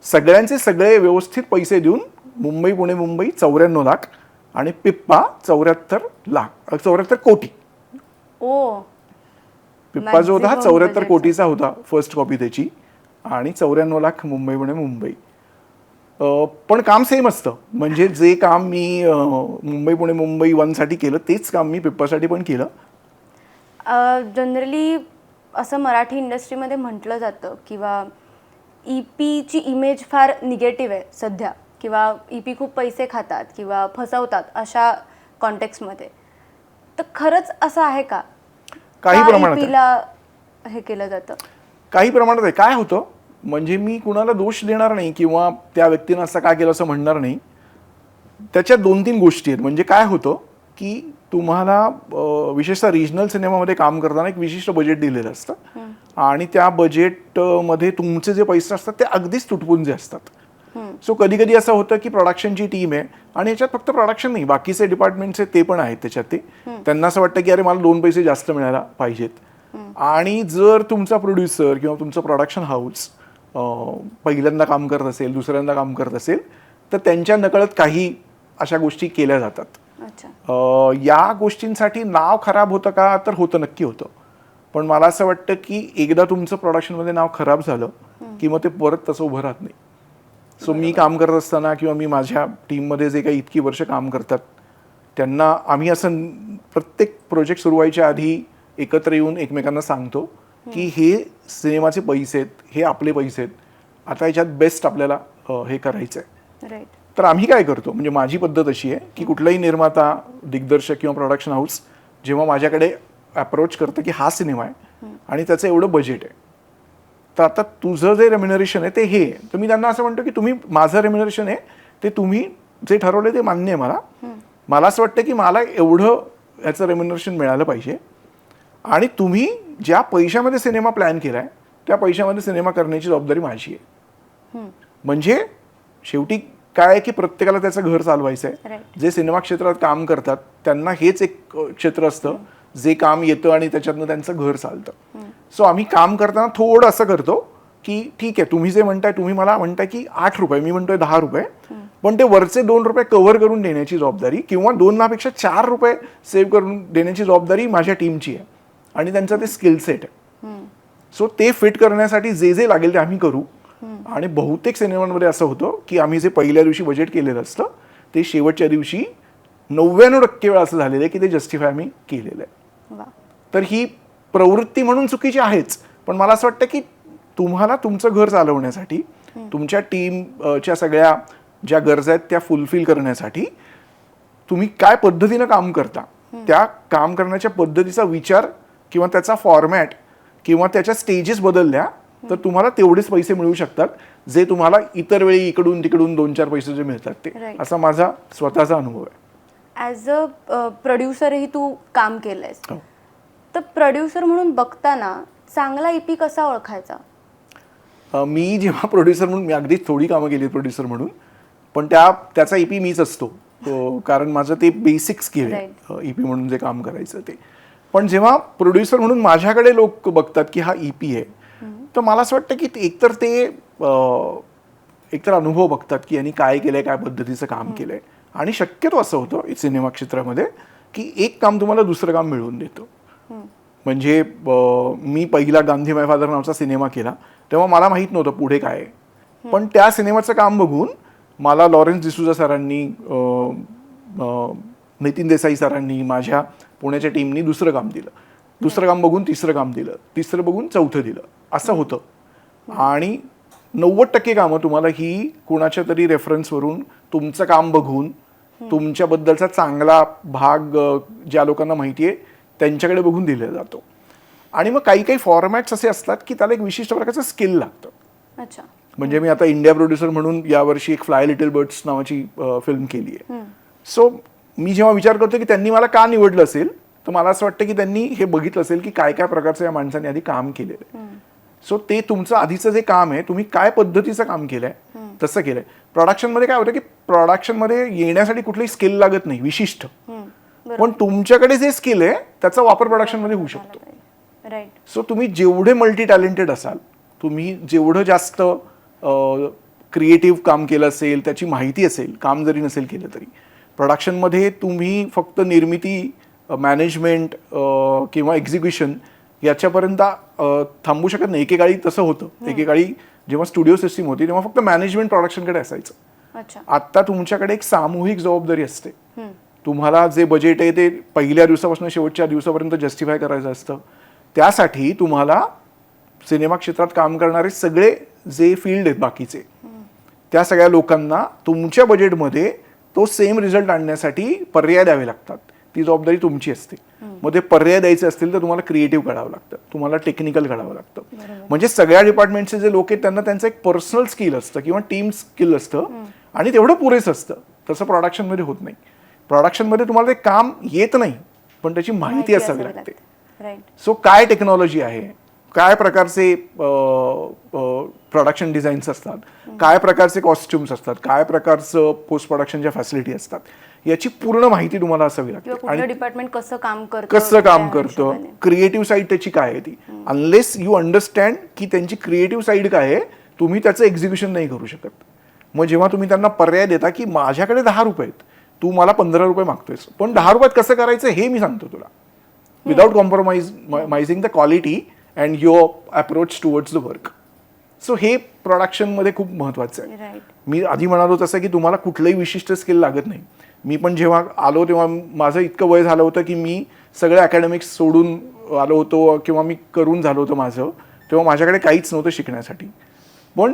S2: सगळ्यांचे सगळे व्यवस्थित पैसे देऊन मुंबई पुणे मुंबई 94 लाख आणि पिप्पा 74 कोटी.
S1: ओ,
S2: पिप्पा जो होता हा
S1: Maximum
S2: 74
S1: budget.
S2: कोटीचा होता फर्स्ट कॉपी त्याची आणि 94 लाख मुंबई पुणे मुंबई. पण काम सेम असतं. म्हणजे जे काम मी मुंबई पुणे मुंबई 1 साठी केलं तेच काम मी पिप्पासाठी पण केलं.
S1: जनरली असं मराठी इंडस्ट्रीमध्ये म्हटलं जातं किंवा ईपीची इमेज फार निगेटिव्ह आहे सध्या, किंवा ईपी खूप पैसे खातात किंवा फसवतात अशा कॉन्टेक्स्टमध्ये. तर खरंच असं आहे का?
S2: काही प्रमाणात आहे.
S1: ईपीला हे केलं जातं?
S2: काही प्रमाणात आहे. काय होतं म्हणजे मी कुणाला दोष देणार नाही किंवा त्या व्यक्तीनं असं काय केलं असं म्हणणार नाही. त्याच्या 2-3 गोष्टी आहेत. म्हणजे काय होतं की तुम्हाला विशेषतः रिजनल सिनेमामध्ये काम करताना एक विशिष्ट बजेट दिलेलं असतं आणि त्या बजेटमध्ये तुमचे जे पैसे असतात ते अगदीच तुटपुंजे असतात. सो कधी कधी असं होतं की प्रोडक्शनची टीम आहे आणि याच्यात फक्त प्रोडक्शन नाही, बाकीचे डिपार्टमेंट्स आहेत ते पण आहेत त्याच्यात. त्यांना असं वाटतं की अरे मला 2 पैसे जास्त मिळायला पाहिजेत. आणि जर तुमचा प्रोड्युसर किंवा तुमचं प्रोडक्शन हाऊस पहिल्यांदा काम करत असेल, दुसऱ्यांदा काम करत असेल, तर त्यांच्या नकळत काही अशा गोष्टी केल्या जातात. या गोष्टींसाठी नाव खराब होतं का? तर होतं, नक्की होतं. पण मला असं वाटतं की एकदा तुमचं प्रोडक्शनमध्ये नाव खराब झालं की मग ते परत तसं उभं राहत नाही. सो मी काम करत असताना किंवा मी माझ्या टीममध्ये जे काही इतकी वर्ष काम करतात त्यांना आम्ही असं प्रत्येक प्रोजेक्ट सुरू व्हायच्या आधी एकत्र येऊन एकमेकांना सांगतो की हे सिनेमाचे पैसे आहेत, हे आपले पैसे आहेत, आता याच्यात बेस्ट आपल्याला हे करायचं आहे. तर आम्ही काय करतो, म्हणजे माझी पद्धत अशी आहे की कुठलाही निर्माता, दिग्दर्शक किंवा प्रोडक्शन हाऊस जेव्हा माझ्याकडे अप्रोच करतं की हा सिनेमा आहे आणि त्याचं एवढं बजेट आहे, तर आता तुझं जे रेम्युनरेशन आहे ते हे, तर मी त्यांना असं म्हणतो की तुम्ही माझं रेम्युनरेशन आहे ते तुम्ही जे ठरवलं ते मान्य आहे मला. मला असं वाटतं की मला एवढं याचं रेम्युनरेशन मिळालं पाहिजे आणि तुम्ही ज्या पैशामध्ये सिनेमा प्लॅन केला आहे त्या पैशामध्ये सिनेमा करण्याची जबाबदारी माझी आहे. म्हणजे शेवटी काय आहे की प्रत्येकाला त्याचं घर चालवायचं आहे. जे सिनेमा क्षेत्रात काम करतात त्यांना हेच एक क्षेत्र असतं जे काम येतं आणि त्याच्यातनं त्यांचं घर चालतं. सो आम्ही काम करताना थोडं असं करतो की ठीक आहे, तुम्ही जे म्हणताय, तुम्ही मला म्हणताय की 8 रुपये, मी म्हणतोय 10 रुपये, पण ते वरचे 2 रुपये कव्हर करून देण्याची जबाबदारी किंवा 2 पेक्षा 4 रुपये सेव्ह करून देण्याची जबाबदारी माझ्या टीमची आहे आणि त्यांचं ते स्किल सेट आहे. सो ते फिट करण्यासाठी जे जे लागेल ते आम्ही करू. आणि बहुतेक सिनेमांमध्ये असं होतं की आम्ही जे पहिल्या दिवशी बजेट केलेलं असतं ते शेवटच्या दिवशी 99% वेळा असं झालेलं आहे की ते जस्टिफाय आम्ही केलेलं आहे. तर ही प्रवृत्ती म्हणून चुकीची आहेच, पण मला असं वाटतं की तुम्हाला तुमचं घर चालवण्यासाठी, तुमच्या टीमच्या सगळ्या ज्या गरजा आहेत त्या फुलफिल करण्यासाठी तुम्ही काय पद्धतीनं काम करता, त्या काम करण्याच्या पद्धतीचा विचार किंवा त्याचा फॉर्मॅट किंवा त्याच्या स्टेजेस बदलल्या तर तुम्हाला तेवढेच पैसे मिळू शकतात जे तुम्हाला इतर वेळी इकडून तिकडून 2-4 पैसे जे मिळतात ते. असा माझा स्वतःचा अनुभव आहे.
S1: ॲज अ प्रोड्युसरही तू काम केलंयस, तर प्रोड्युसर म्हणून बघताना चांगला ईपी कसा ओळखायचा?
S2: मी जेव्हा प्रोड्युसर म्हणून, मी अगदीच थोडी कामं केली प्रोड्युसर म्हणून, पण त्याचा ईपी मीच असतो कारण माझं ते बेसिक स्किल आहे ईपी म्हणून जे काम करायचं ते. पण जेव्हा प्रोड्युसर म्हणून माझ्याकडे लोक बघतात की हा ईपी आहे, तर मला असं वाटतं की एकतर अनुभव बघतात की यांनी काय केलंय, काय पद्धतीचं काम केलंय. आणि शक्यतो असं होतं सिनेमा क्षेत्रामध्ये की एक काम तुम्हाला दुसरं काम मिळवून देतो. म्हणजे मी पहिला गांधी माय फादर नावाचा सिनेमा केला तेव्हा मला माहीत नव्हतं पुढे काय आहे, पण त्या सिनेमाचं काम बघून मला लॉरेन्स डिसूजा सरांनी, नितीन देसाई सरांनी, माझ्या पुण्याच्या टीमनी दुसरं काम दिलं, दुसरं काम बघून तिसरं काम दिलं, तिसरं बघून चौथं दिलं, असं होतं. आणि 90% कामं तुम्हाला ही कुणाच्या तरी रेफरन्सवरून, तुमचं काम बघून, तुमच्याबद्दलचा चांगला भाग ज्या लोकांना माहिती आहे त्यांच्याकडे बघून दिला जातो. आणि मग काही काही फॉर्मॅट्स असे असतात की त्याला एक विशिष्ट प्रकारचं स्किल लागतं. म्हणजे मी आता इंडिया प्रोड्युसर म्हणून यावर्षी एक फ्लाय लिटिल बर्ड्स नावाची फिल्म केली आहे. सो मी जेव्हा विचार करतो की त्यांनी मला का निवडलं असेल, तर मला असं वाटतं की त्यांनी हे बघितलं असेल की काय काय प्रकारचं या माणसाने आधी काम केलेलं आहे. सो ते तुमचं आधीचं जे काम आहे, तुम्ही काय पद्धतीचं काम केलंय तसं केलंय. प्रोडक्शनमध्ये काय होतं की प्रोडक्शनमध्ये येण्यासाठी कुठलीही स्किल लागत नाही विशिष्ट, पण तुमच्याकडे जे स्किल आहे त्याचा वापर प्रोडक्शनमध्ये होऊ शकतो.
S1: राईट.
S2: सो तुम्ही जेवढे मल्टी टॅलेंटेड असाल, तुम्ही जेवढं जास्त क्रिएटिव्ह काम केलं असेल, त्याची माहिती असेल, काम जरी नसेल केलं तरी प्रोडक्शनमध्ये तुम्ही फक्त निर्मिती, मॅनेजमेंट किंवा एक्झिक्युशन याच्यापर्यंत थांबू शकत नाही. एकेकाळी तसं होतं. एकेकाळी जेव्हा स्टुडिओ सिस्टीम होती तेव्हा फक्त मॅनेजमेंट प्रोडक्शनकडे असायचं.
S1: अच्छा.
S2: आता तुमच्याकडे एक सामूहिक जबाबदारी असते. तुम्हाला जे बजेट आहे ते पहिल्या दिवसापासून शेवटच्या दिवसापर्यंत जस्टिफाय करायचं असतं. त्यासाठी तुम्हाला सिनेमा क्षेत्रात काम करणारे सगळे जे फील्ड आहेत बाकीचे, त्या सगळ्या लोकांना तुमच्या बजेटमध्ये तो सेम रिझल्ट आणण्यासाठी पर्याय द्यावे लागतात. ती जबाबदारी तुमची असते. मग ते पर्याय द्यायचे असतील तर तुम्हाला क्रिएटिव्ह करावं लागतं, तुम्हाला टेक्निकल करावं लागतं. म्हणजे सगळ्या डिपार्टमेंटचे जे लोक आहेत त्यांना त्यांचं एक पर्सनल स्किल असतं किंवा टीम स्किल असतं आणि तेवढं पुरेसं असतं. तसं प्रोडक्शनमध्ये होत नाही. प्रोडक्शनमध्ये तुम्हाला ते काम येत नाही, पण त्याची माहिती असावी लागते. सो काय टेक्नॉलॉजी आहे, काय प्रकारचे प्रोडक्शन डिझाईन्स असतात, काय प्रकारचे कॉस्ट्युम्स असतात, काय प्रकारचं पोस्ट प्रोडक्शनच्या फॅसिलिटी असतात, याची पूर्ण माहिती तुम्हाला असावी लागते.
S1: आणि डिपार्टमेंट कसं काम करतं,
S2: क्रिएटिव्ह साईड त्याची काय आहे ती. अनलेस यू अंडरस्टँड की त्यांची क्रिएटिव्ह साईड काय आहे, तुम्ही त्याचं एक्झिक्युशन नाही करू शकत. मग जेव्हा तुम्ही त्यांना पर्याय देता की माझ्याकडे 10 रुपये आहेत, तू मला 15 रुपये मागतोयस, पण 10 रुपयात कसं करायचं हे मी सांगतो तुला, without compromising the quality and your approach towards the work. So हे प्रोडक्शनमध्ये खूप महत्त्वाचं आहे. मी आधी म्हणालो तसं की तुम्हाला कुठलंही विशिष्ट स्किल लागत नाही. मी पण जेव्हा आलो तेव्हा माझं इतकं वय झालं होतं की मी सगळं अकॅडमिक्स सोडून आलो होतो किंवा मी करून झालो होतं माझं, तेव्हा माझ्याकडे काहीच नव्हतं शिकण्यासाठी. पण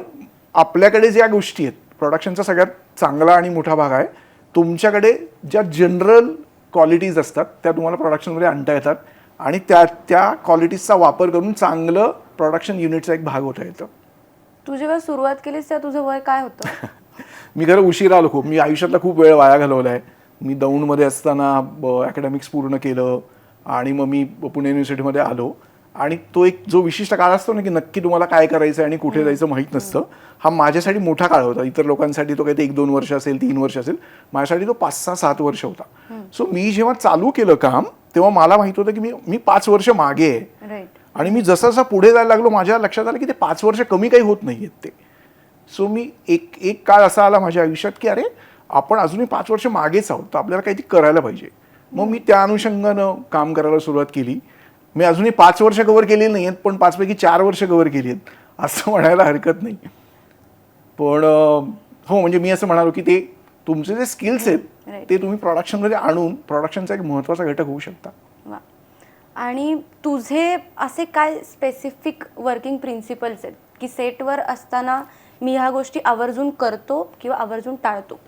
S2: आपल्याकडे ज्या गोष्टी आहेत, प्रोडक्शनचा सगळ्यात चांगला आणि मोठा भाग आहे, तुमच्याकडे ज्या जनरल क्वालिटीज असतात त्या तुम्हाला प्रोडक्शनमध्ये आणता येतात आणि त्या क्वालिटीजचा वापर करून चांगलं प्रोडक्शन युनिटचा एक भाग होता येतं.
S1: तू जेव्हा सुरुवात केलीस तेव्हा तुझं वय काय होतं?
S2: मी खरं उशिरा आलो खूप. मी आयुष्यातला खूप वेळ वाया घालवला आहे. मी दौंडमध्ये असताना अकॅडमिक्स पूर्ण केलं आणि मग मी पुणे युनिव्हर्सिटीमध्ये आलो. आणि तो एक जो विशिष्ट काळ असतो ना की नक्की तुम्हाला काय करायचं आणि कुठे जायचं माहीत नसतं, हा माझ्यासाठी मोठा काळ होता. इतर लोकांसाठी तो काही ते 1-2 वर्ष असेल, 3 वर्ष असेल, माझ्यासाठी तो 5-6-7 वर्ष होता. सो मी जेव्हा चालू केलं काम तेव्हा मला माहित होतं की मी 5 वर्ष मागे आहे. आणि मी जसं जसं पुढे जायला लागलो माझ्या लक्षात आलं की ते 5 वर्ष कमी काही होत नाहीयेत ते. सो मी एक काळ असा आला माझ्या आयुष्यात की अरे आपण अजूनही 5 वर्ष मागेच आहोत, तर आपल्याला काहीतरी करायला पाहिजे. मग मी त्या अनुषंगानं काम करायला सुरुवात केली. मी अजूनही 5 वर्ष कव्हर केलेली नाही आहेत, पण 5 पैकी 4 वर्ष कव्हर केली आहेत असं म्हणायला हरकत नाही. पण हो, म्हणजे मी असं म्हणालो की ते तुमचे जे स्किल्स आहेत ते तुम्ही प्रोडक्शनमध्ये आणून प्रोडक्शनचा एक महत्त्वाचा घटक होऊ शकता.
S1: आणि तुझे असे काय स्पेसिफिक वर्किंग प्रिन्सिपल्स आहेत की सेटवर असताना मी ह्या गोष्टी आवर्जून करतो किंवा आवर्जून टाळतो?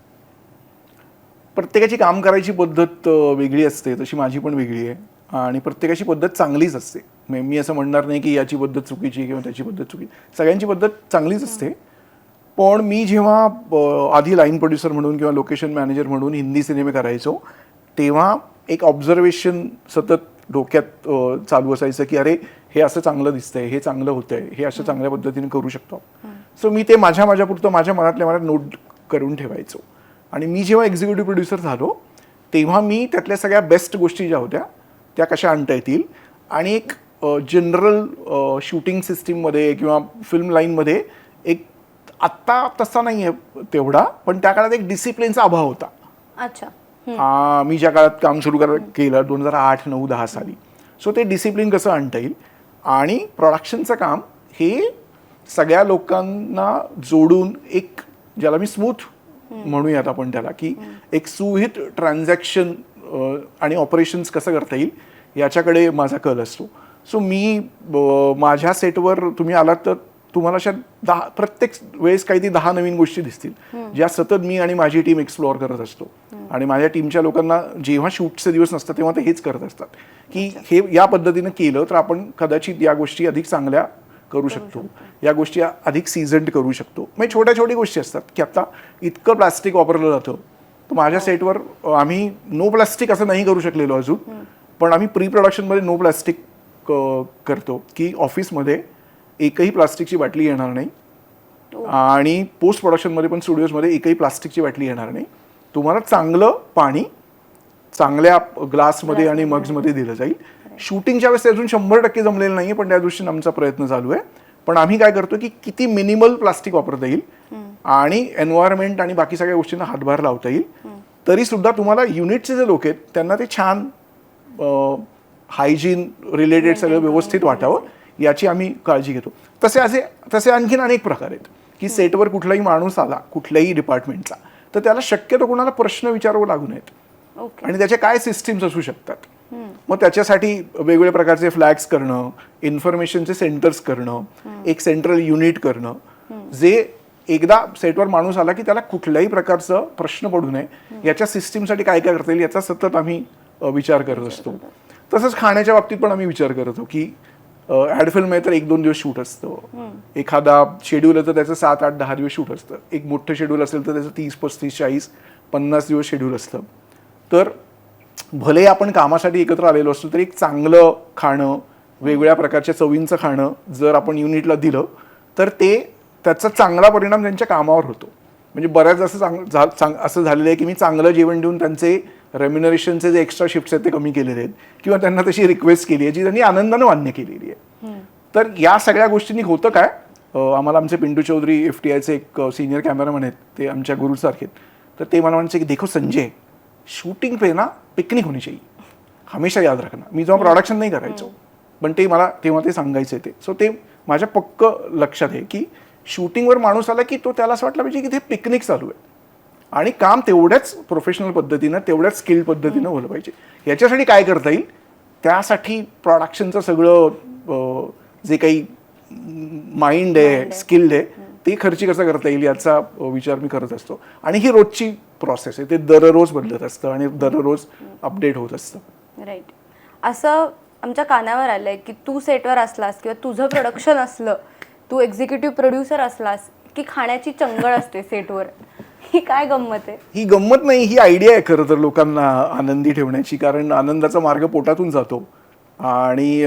S2: प्रत्येकाची काम करायची पद्धत वेगळी असते, तशी माझी पण वेगळी आहे आणि प्रत्येकाची पद्धत चांगलीच असते. मी असं म्हणणार नाही की याची पद्धत चुकीची किंवा त्याची पद्धत चुकीची, सगळ्यांची पद्धत चांगलीच असते. पण मी जेव्हा आधी लाईन प्रोड्युसर म्हणून किंवा लोकेशन मॅनेजर म्हणून हिंदी सिनेमे करायचो तेव्हा एक ऑब्झर्वेशन सतत डोक्यात चालू असायचं की अरे हे असं चांगलं दिसतंय, हे चांगलं होतंय, हे असं चांगल्या पद्धतीने करू शकतो. सो मी ते माझ्यापुरतं माझ्या मनातल्या मनात नोट करून ठेवायचो. आणि मी जेव्हा एक्झिक्युटिव्ह प्रोड्युसर झालो तेव्हा मी त्यातल्या सगळ्या बेस्ट गोष्टी ज्या होत्या त्या कशा आणता येतील आणि एक जनरल शूटिंग सिस्टीममध्ये किंवा फिल्म लाईनमध्ये एक आत्ता तसा नाही आहे तेवढा, पण त्या काळात एक डिसिप्लिनचा अभाव होता.
S1: अच्छा.
S2: मी ज्या काळात काम सुरू केलं 2008, 9, 10 साली. सो ते डिसिप्लिन कसं आणता येईल आणि प्रोडक्शनचं काम हे सगळ्या लोकांना जोडून एक ज्याला मी स्मूथ म्हणूया आपण त्याला की एक सुहित ट्रान्झॅक्शन आणि ऑपरेशन्स कसं करता येईल याच्याकडे माझा कल असतो. सो मी माझ्या सेटवर तुम्ही आलात तर तुम्हाला अशा प्रत्येक वेळेस काही 10 नवीन गोष्टी दिसतील ज्या सतत मी आणि माझी टीम एक्सप्लोअर करत असतो. आणि माझ्या टीमच्या लोकांना जेव्हा शूटचे दिवस नसतात तेव्हा ते हेच करत असतात की हे या पद्धतीनं केलं तर आपण कदाचित या गोष्टी अधिक चांगल्या करू शकतो, या गोष्टी अधिक सीझन्ड करू शकतो. म्हणजे छोट्या छोट्या गोष्टी असतात की आता इतकं प्लास्टिक वापरलं जातं, तर माझ्या सेटवर आम्ही नो प्लास्टिक असं नाही करू शकलेलो अजून, पण आम्ही प्री प्रोडक्शनमध्ये नो प्लास्टिक करतो की ऑफिसमध्ये एकही प्लास्टिकची बाटली येणार नाही आणि पोस्ट प्रोडक्शनमध्ये पण स्टुडिओजमध्ये एकही प्लास्टिकची बाटली येणार नाही. तुम्हाला चांगलं पाणी चांगल्या ग्लासमध्ये आणि मग्समध्ये दिलं जाईल. शूटिंगच्या वेळेस ते अजून 100% जमलेलं नाही, पण त्या दृष्टीने आमचा प्रयत्न चालू आहे. पण आम्ही काय करतो की किती मिनिमल प्लास्टिक वापरता येईल आणि एन्व्हायरमेंट आणि बाकी सगळ्या गोष्टींना हातभार लावता येईल, तरी सुद्धा तुम्हाला युनिटचे जे लोक आहेत त्यांना ते छान हायजीन रिलेटेड सगळं व्यवस्थित वाटावं याची आम्ही काळजी घेतो. तसे आणखीन अनेक प्रकार आहेत की सेटवर कुठलाही माणूस आला कुठल्याही डिपार्टमेंटचा, तर त्याला शक्यतो कोणाला प्रश्न विचारावं लागू नयेत आणि त्याचे काय सिस्टीम्स असू शकतात. मग त्याच्यासाठी वेगवेगळ्या प्रकारचे फ्लॅग्स करणं, इन्फॉर्मेशनचे सेंटर्स करणं, एक सेंट्रल युनिट करणं, जे एकदा सेटवर माणूस आला की त्याला कुठल्याही प्रकारचं प्रश्न पडू नये याच्या सिस्टीमसाठी काय काय करता येईल याचा सतत आम्ही विचार करत असतो. तसंच खाण्याच्या बाबतीत पण आम्ही विचार करतो की ॲड फिल्म आहे तर 1-2 दिवस शूट असतं, एखादा शेड्यूल आहे तर त्याचं 7-8-10 दिवस शूट असतं, एक मोठं शेड्यूल असेल तर त्याचं 30-35-40-50 दिवस शेड्यूल असतं. तर भले आपण कामासाठी एकत्र आलेलो असतो तरी एक चांगलं खाणं, वेगवेगळ्या प्रकारच्या चवींचं खाणं जर आपण युनिटला दिलं तर त्याचा चांगला परिणाम त्यांच्या कामावर होतो. म्हणजे बऱ्याच असं झालेलं आहे की मी चांगलं जेवण देऊन त्यांचे रेम्युनरेशनचे जे एक्स्ट्रा शिफ्ट्स आहेत ते कमी केलेले आहेत किंवा त्यांना तशी रिक्वेस्ट केली आहे जी त्यांनी आनंदानं मान्य केलेली आहे. तर या सगळ्या गोष्टींनी होतं काय, आम्हाला आमचे पिंटू चौधरी FTIचे एक सिनियर कॅमेरामॅन आहेत, ते आमच्या गुरुसारखे आहेत. तर ते मला म्हणायचे की देखो संजय, शूटिंग पे ना पिकनिक होनी चाहिए, हमेशा याद रखना. मी जेव्हा प्रोडक्शन नाही करायचो पण ते मला तेव्हा ते सांगायचे ते. सो ते माझ्या पक्क लक्षात आहे की शूटिंगवर माणूस आला की त्याला असं वाटलं पाहिजे की ते पिकनिक चालू आहे आणि काम तेवढ्याच प्रोफेशनल पद्धतीनं तेवढ्याच स्किल्ड पद्धतीनं होलं पाहिजे. याच्यासाठी काय करता येईल, त्यासाठी प्रोडक्शनचं सगळं जे काही माइंड आहे, स्किल्ड आहे, ते खर्ची कसं करता येईल याचा विचार मी करत असतो. आणि ही रोजची प्रोसेस आहे, ते दररोज बदलत असतं आणि दररोज अपडेट होत असतं.
S1: राईट. असं आमच्या कानावर आलंय की तू सेटवर असलास किंवा तुझं प्रोडक्शन असलं, तू एक्झिक्युटिव्ह प्रोड्युसर असलास की खाण्याची चंगळ असते सेटवर. ही काय गंमत आहे?
S2: ही गंमत नाही, ही आयडिया आहे खरं तर लोकांना आनंदी ठेवण्याची, कारण आनंदाचा मार्ग पोटातून जातो. आणि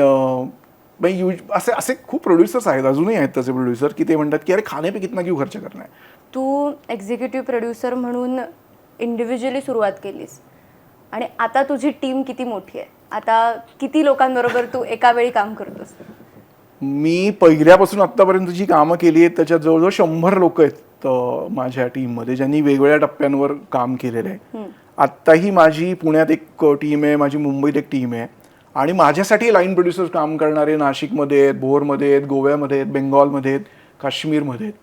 S2: असे खूप प्रोड्युसर्स आहेत, अजूनही आहेत तसे प्रोड्युसर की ते म्हणतात की अरे खाने पे कितना क्यों खर्च करना है.
S1: तू एक्झिक्युटिव्ह प्रोड्युसर म्हणून इंडिव्हिज्युअली सुरुवात केलीस आणि आता तुझी टीम किती मोठी आहे, आता किती लोकांबरोबर तू एका वेळी काम करतोस?
S2: मी पहिल्यापासून आत्तापर्यंत जी कामं केली आहेत त्याच्यात जवळजवळ 100 लोक आहेत माझ्या टीममध्ये, ज्यांनी वेगवेगळ्या टप्प्यांवर काम केलेलं आहे. आत्ताही माझी पुण्यात एक टीम आहे, माझी मुंबईत एक टीम आहे आणि माझ्यासाठी लाईन प्रोड्युसर्स काम करणारे नाशिकमध्ये आहेत, भोरमध्ये आहेत, गोव्यामध्ये आहेत, बेंगॉलमध्ये आहेत, काश्मीरमध्ये आहेत.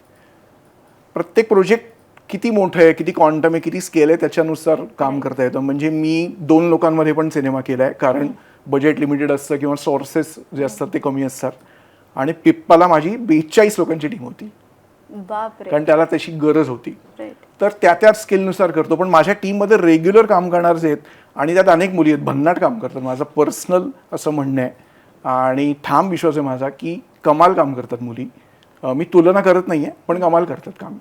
S2: प्रत्येक प्रोजेक्ट किती मोठं आहे, किती क्वांटम आहे, किती स्केल आहे त्याच्यानुसार काम करता येतं. म्हणजे मी 2 लोकांमध्ये पण सिनेमा केला आहे, कारण बजेट लिमिटेड असतं किंवा सोर्सेस जे असतात ते कमी असतात. आणि पिप्पाला माझी 42 लोकांची टीम होती,
S1: बापरे,
S2: कारण त्याला तशी गरज होती. तर त्या स्किलनुसार करतो. पण माझ्या टीममध्ये रेग्युलर काम करणारे आहेत आणि त्यात अनेक मुली आहेत, भन्नाट काम करतात. माझं पर्सनल असं म्हणणं आहे आणि ठाम विश्वास आहे माझा की कमाल काम करतात मुली. मी तुलना करत नाही आहे, पण कमाल करतात काम.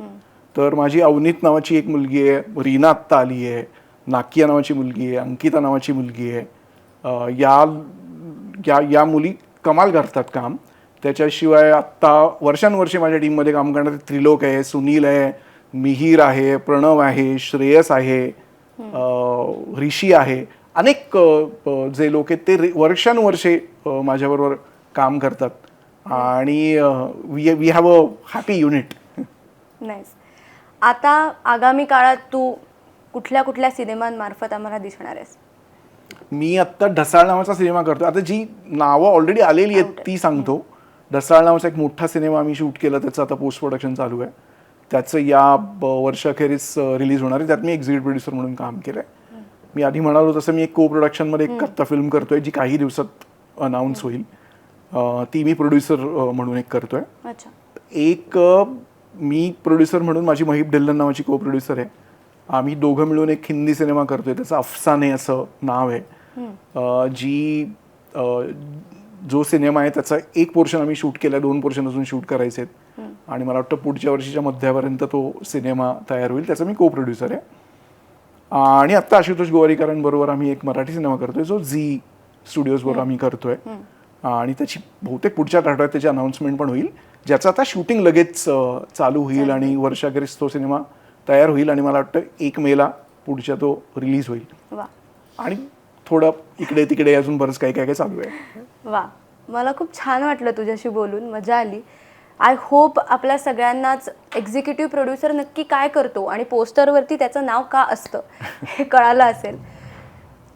S2: तर माझी अवनीत नावाची एक मुलगी आहे, रीना आत्ता आली आहे, नाकिया नावाची मुलगी आहे, अंकिता नावाची मुलगी आहे. या मुली कमाल करतात काम. त्याच्याशिवाय आत्ता वर्षानुवर्षे माझ्या टीममध्ये काम करणारे त्रिलोक आहे, सुनील आहे, मिहीर आहे, प्रणव आहे, श्रेयस आहे, ऋषी आहे. अनेक जे लोक आहेत ते वर्षानुवर्षे माझ्याबरोबर काम करतात आणि we have a happy unit.
S1: Nice. आता आगामी काळात तू कुठल्या सिनेमांमार्फत आम्हाला दिसणार आहेस?
S2: मी आत्ता ढसाळ नावाचा सिनेमा करतो. आता जी नावं ऑलरेडी आलेली आहेत ती सांगतो. ढसाळ नावाचा एक मोठा सिनेमा आम्ही शूट केला, त्याचं आता पोस्ट प्रोडक्शन चालू आहे. त्याचं या वर्षाखेरीस रिलीज होणार आहे. त्यात मी एक्झिक्युटिव्ह प्रोड्युसर म्हणून काम केलं आहे. मी आधी म्हणालो तसं मी एक को प्रोडक्शनमध्ये एक आत्ता फिल्म करतोय जी काही दिवसात अनाऊन्स होईल. ती मी प्रोड्युसर म्हणून एक करतोय. एक मी प्रोड्युसर म्हणून माझी महिब ढिल्लन नावाची को प्रोड्युसर आहे. आम्ही दोघं मिळून एक हिंदी सिनेमा करतोय, त्याचं अफसाने असं नाव आहे, जो सिनेमा आहे त्याचा एक पोर्शन आम्ही शूट केला, 2 पोर्शन अजून शूट करायचे आहेत आणि मला वाटतं पुढच्या वर्षीच्या मध्यापर्यंत तो सिनेमा तयार होईल. त्याचा मी को प्रोड्युसर आहे. आणि आत्ता आशुतोष गोवारीकरांबरोबर आम्ही एक मराठी सिनेमा करतोय जो झी स्टुडिओजबरोबर आम्ही करतोय आणि त्याची बहुतेक पुढच्या आठवड्यात त्याची अनाऊन्समेंट पण होईल, ज्याचं आता शूटिंग लगेच चालू होईल आणि वर्षाखेरीस तो सिनेमा तयार होईल आणि मला वाटतं 1 मेला पुढच्या तो रिलीज होईल.
S1: वा
S2: आणि थोडं इकडे तिकडे अजून बरंच काही काय काय चालू आहे.
S1: वा, मला खूप छान वाटलं तुझ्याशी बोलून, मजा आली. आय होप आपल्या सगळ्यांनाच एक्झिक्युटिव्ह प्रोड्युसर नक्की काय करतो आणि पोस्टरवरती त्याचं नाव का असतं हे कळालं असेल.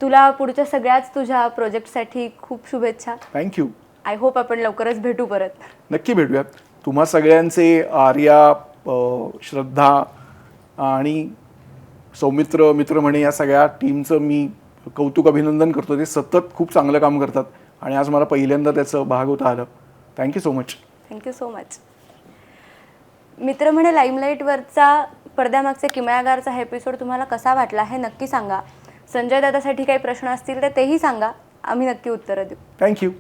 S1: तुला पुढच्या सगळ्याच तुझ्या प्रोजेक्टसाठी खूप शुभेच्छा.
S2: थँक्यू.
S1: आय होप आपण लवकरच भेटू परत.
S2: नक्की भेटूयात. तुम्हा सगळ्यांचे, आर्या, श्रद्धा आणि सौमित्र, मित्र म्हणे या सगळ्या टीमचं मी कौतुक अभिनंदन करतो. ते सतत खूप चांगलं काम करतात आणि आज मला पहिल्यांदा त्याचं भाग होता आलं. Thank you so much.
S1: Thank you so much. मित्र म्हणे लाईमलाईटवरचा पडद्यामागचे किमयागारचा हा एपिसोड तुम्हाला कसा वाटला हे नक्की सांगा. संजय दादासाठी काही प्रश्न असतील तर तेही सांगा, आम्ही नक्की उत्तरं देऊ.
S2: थँक्यू.